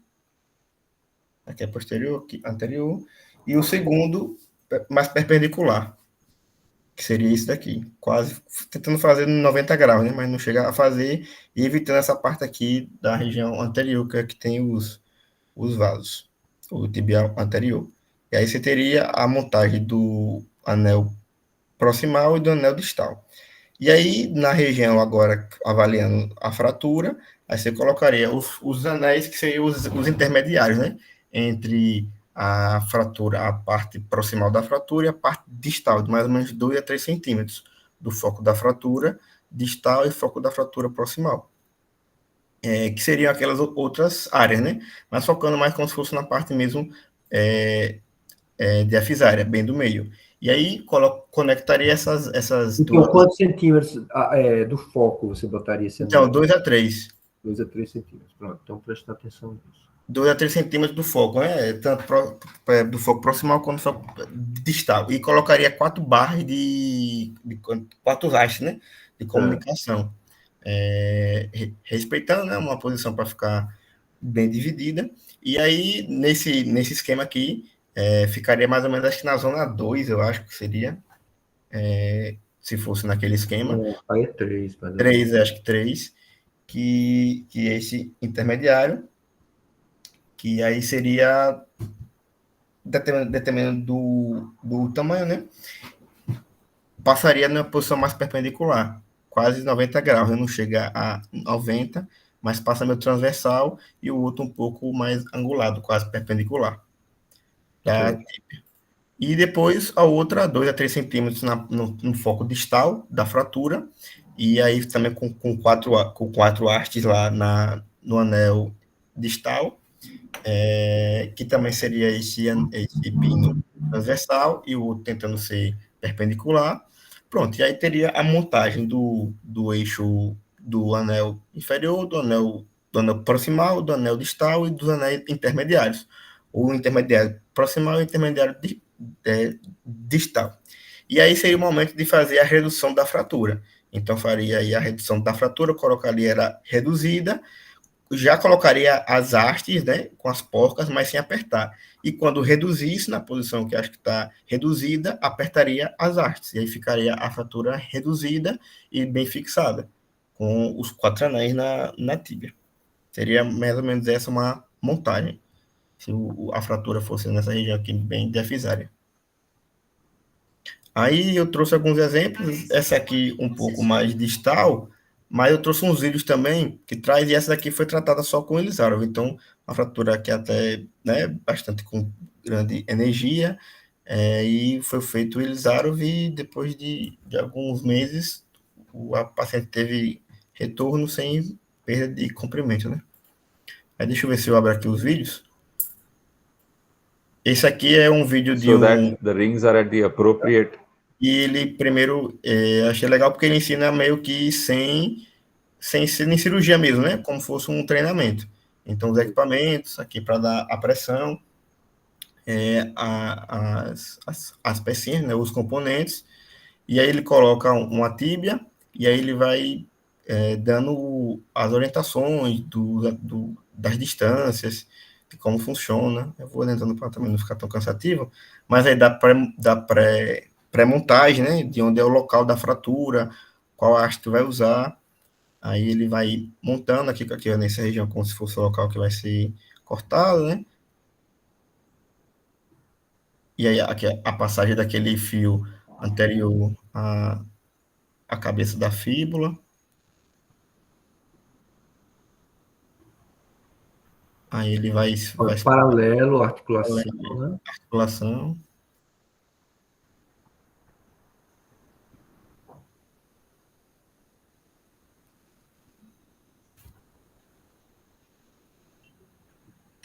Aqui é posterior, aqui anterior. E o segundo, mais perpendicular, que seria isso daqui. Quase tentando fazer 90 graus, né? Mas não chega a fazer, e evitando essa parte aqui da região anterior, que é que tem os vasos, o tibial anterior. E aí você teria a montagem do anel proximal e do anel distal. E aí, na região agora, avaliando a fratura, aí você colocaria os anéis, que seriam os intermediários, né? Entre a fratura, a parte proximal da fratura e a parte distal, de mais ou menos 2 a 3 centímetros do foco da fratura distal e foco da fratura proximal. Que seriam aquelas outras áreas, né? Mas focando mais como se fosse na parte mesmo diafisária, bem do meio. E aí conectaria essas Então, duas. quantos centímetros do foco você botaria esse anel? Então, 2 a 3. 2 a 3 centímetros. Pronto, então presta atenção nisso. 2 a 3 centímetros do foco, né? Tanto do foco proximal quanto do foco distal. E colocaria 4 barras de 4 hastes, né? De comunicação. Respeitando, né? Uma posição para ficar bem dividida. E aí, nesse esquema aqui, ficaria mais ou menos, acho que na zona 2, eu acho que seria. Se fosse naquele esquema. Aí é 3. 3, acho que 3. Que é esse intermediário. Que aí seria, dependendo do tamanho, né? Passaria numa posição mais perpendicular, quase 90 graus, né? Não chega a 90, mas passa meio transversal e o outro um pouco mais angulado, quase perpendicular. Tá? E depois a outra, 2 a 3 centímetros no foco distal da fratura, e aí também com quatro hastes lá no anel distal, que também seria esse pino transversal e o outro tentando ser perpendicular. Pronto, e aí teria a montagem do eixo do anel inferior, do anel proximal, do anel distal e dos anéis intermediários. O intermediário proximal e o intermediário distal. E aí seria o momento de fazer a redução da fratura. Então, faria aí a redução da fratura, colocaria ela reduzida, já colocaria as hastes, né, com as porcas, mas sem apertar. E quando reduzisse na posição que acho que está reduzida, apertaria as hastes. E aí ficaria a fratura reduzida e bem fixada, com os 4 anéis na tíbia. Seria mais ou menos essa uma montagem, se a fratura fosse nessa região aqui, bem diafisária. Aí eu trouxe alguns exemplos, essa aqui um pouco mais distal, mas eu trouxe uns vídeos também que traz, e essa daqui foi tratada só com Elisarov, então a fratura aqui até, né, bastante com grande energia, e foi feito o Elisarov e depois de alguns meses a paciente teve retorno sem perda de comprimento, né? Aí deixa eu ver se eu abro aqui os vídeos. Esse aqui é um vídeo de that the rings are at the appropriate. E ele, primeiro, achei legal porque ele ensina meio que sem ser em cirurgia mesmo, né? Como fosse um treinamento. Então, os equipamentos aqui para dar a pressão, as pecinhas, né? Os componentes, e aí ele coloca uma tíbia, e aí ele vai dando as orientações das distâncias, de como funciona. Eu vou adiantando para também não ficar tão cansativo, mas aí dá pré-montagem, né, de onde é o local da fratura, qual haste tu vai usar, aí ele vai montando aqui nessa região, como se fosse o local que vai ser cortado, né, e aí aqui a passagem daquele fio anterior à cabeça da fíbula, aí ele vai paralelo, articulação, né? Articulação.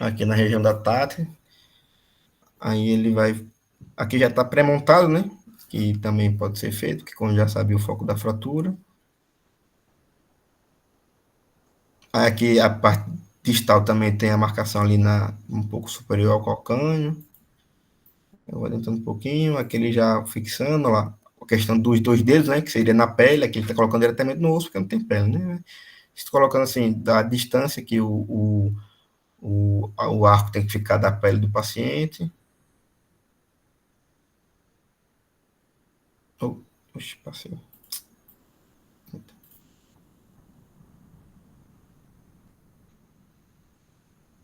Aqui na região da tátia. Aí ele vai... Aqui já está pré-montado, né? Que também pode ser feito, que como já sabe o foco da fratura. Aí aqui a parte distal também tem a marcação ali um pouco superior ao calcânio. Eu vou adiantando um pouquinho. Aqui ele já fixando lá a questão dos 2 dedos, né? Que seria na pele. Aqui ele está colocando diretamente no osso, porque não tem pele, né? Estou colocando assim, da distância que o arco tem que ficar da pele do paciente. Oxe, passei.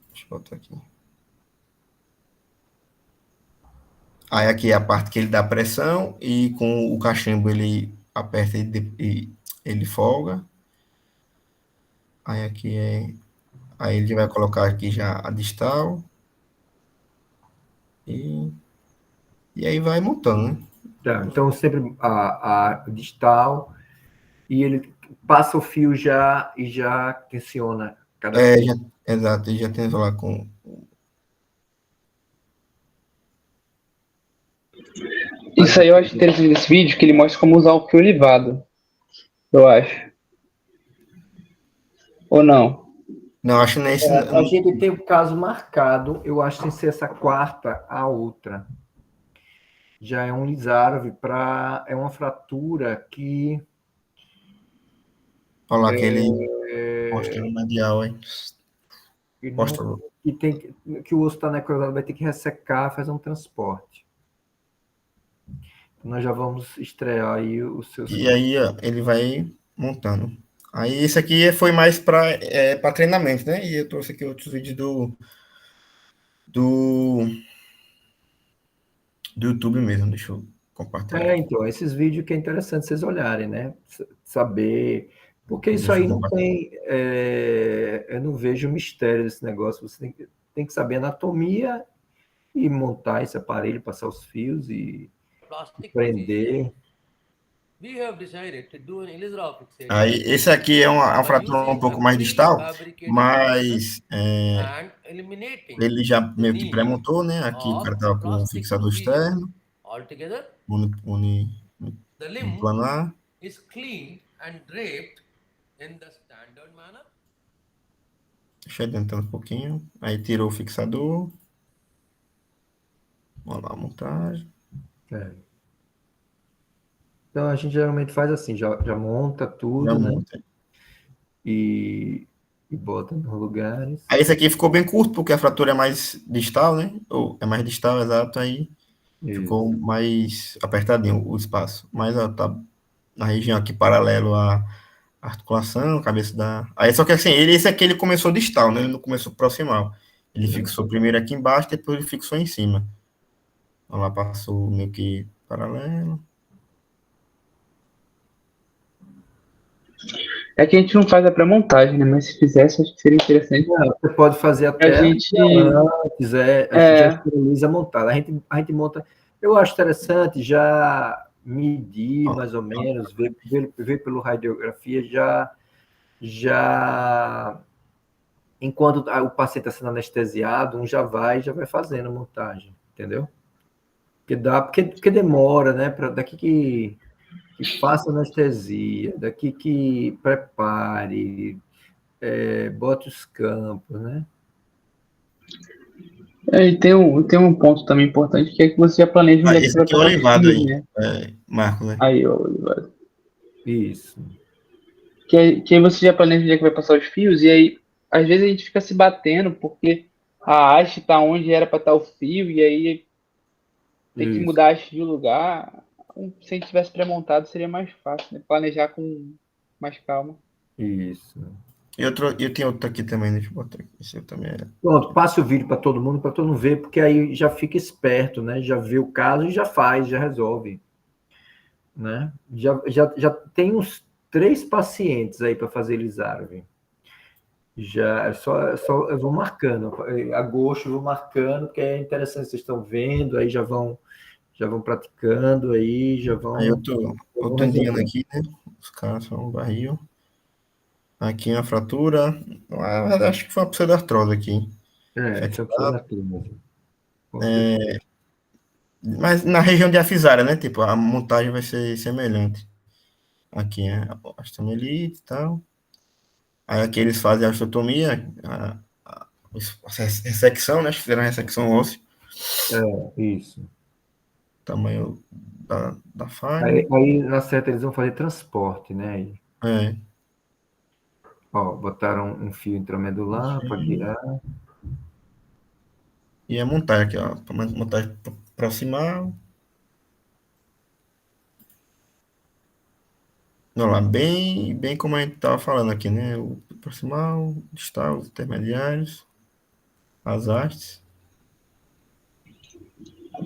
Deixa eu botar aqui. Aí aqui é a parte que ele dá pressão e com o cachimbo ele aperta e ele folga. Aí aqui Aí ele vai colocar aqui já a distal. E aí vai montando, né? Tá, então sempre a distal, e ele passa o fio já e já tensiona cada fio. Exato, ele já tem lá com... Isso aí eu acho interessante desse vídeo, que ele mostra como usar o fio olivado, eu acho. Ou não? Não, acho que nem esse. A gente tem o caso marcado, eu acho que tem que ser essa quarta a outra. Já é um Lizarov é uma fratura que Olha lá, aquele mostrando medial, hein? que, Mostra. que o osso está necrosado, vai ter que ressecar, fazer um transporte. Nós já vamos estrear aí os seus. E aí, ó, ele vai montando. Aí, esse aqui foi mais para treinamento, né? E eu trouxe aqui outros vídeos do YouTube mesmo. Deixa eu compartilhar aqui. Então, esses vídeos que é interessante vocês olharem, né? Saber. Porque isso Deixa eu aí não compartilhar. tem. Eu não vejo mistério desse negócio. Você tem que saber anatomia e montar esse aparelho, passar os fios e prender. Aí, esse aqui é uma fratura um pouco mais distal, mas ele já meio que pré-montou, né? Aqui o cara estava com o fixador externo, uniplanar. Deixa eu adiantar um pouquinho. Aí tirou o fixador. Vamos lá, a montagem. Então, a gente geralmente faz assim, já monta tudo, Já né? monta. E bota nos lugares. Aí esse aqui ficou bem curto, porque a fratura é mais distal, né? Ou é mais distal, exato, aí ficou mais apertadinho o espaço. Mas ó, tá na região aqui paralelo à articulação, cabeça da. Aí só que assim, esse aqui ele começou distal, né? Ele não começou proximal. Ele fixou primeiro aqui embaixo, depois ele fixou em cima. Olha lá, passou meio que paralelo. É que a gente não faz a pré-montagem, né? Mas se fizesse, acho que seria interessante. Você pode fazer até A gente... antes, a gente já esteriliza montada. A gente monta. Eu acho interessante já medir mais ou menos, ver pelo radiografia já enquanto o paciente está sendo anestesiado, já vai fazendo a montagem, entendeu? Porque demora, né? Daqui que faça anestesia, daqui que prepare, bote os campos, né? E tem um ponto também importante, que é que você já planeja onde é que Esse você vai aqui é o passar os olivado fios, aí, né? Marcos, né? Aí, ó, olivado. Isso. Que aí você já planeja onde é que vai passar os fios, e aí, às vezes a gente fica se batendo, porque a haste tá onde era para estar o fio, e aí tem que mudar a haste de lugar. Se a gente tivesse pré-montado, seria mais fácil, né? Planejar com mais calma. Isso. Eu tenho outro aqui também, deixa eu botar aqui. Esse também era. Pronto, passe o vídeo para todo mundo ver, porque aí já fica esperto, né? Já vê o caso e já faz, já resolve. Né? Já tem uns 3 pacientes aí para fazer Lizarov. Já só eu vou marcando. Agosto eu vou marcando, porque é interessante, vocês estão vendo, aí já vão praticando, aí já vão. Aí eu tô indicando aqui, né? Os caras são um barril. Aqui uma fratura. Acho que foi uma pseudartrose aqui. Isso é Mas na região diafisária, né? Tipo, a montagem vai ser semelhante. Aqui é a osteomielite e tal. Aí aqui eles fazem a osteotomia, a ressecção, né? Fizeram a ressecção óssea. Isso. Tamanho da falha. Aí na certa eles vão fazer transporte, né? Ó, botaram um fio intramedular para guiar. E a montagem aqui, ó. Montagem proximal. Não, lá, bem como a gente estava falando aqui, né? O proximal, distal, os intermediários, as hastes.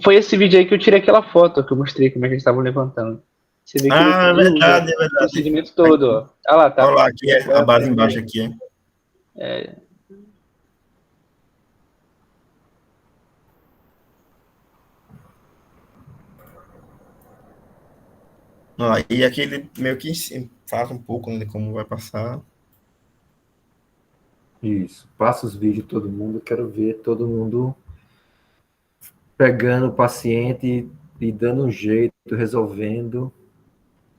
Foi esse vídeo aí que eu tirei aquela foto que eu mostrei como é que eles estavam levantando. Você vê que é verdade, o procedimento todo, ó. Olha lá, tá. Olha lá, aqui é a base embaixo aqui, E aqui ele meio que fala um pouco, né, de como vai passar. Isso. Passa os vídeos todo mundo, quero ver todo mundo pegando o paciente e dando um jeito, resolvendo.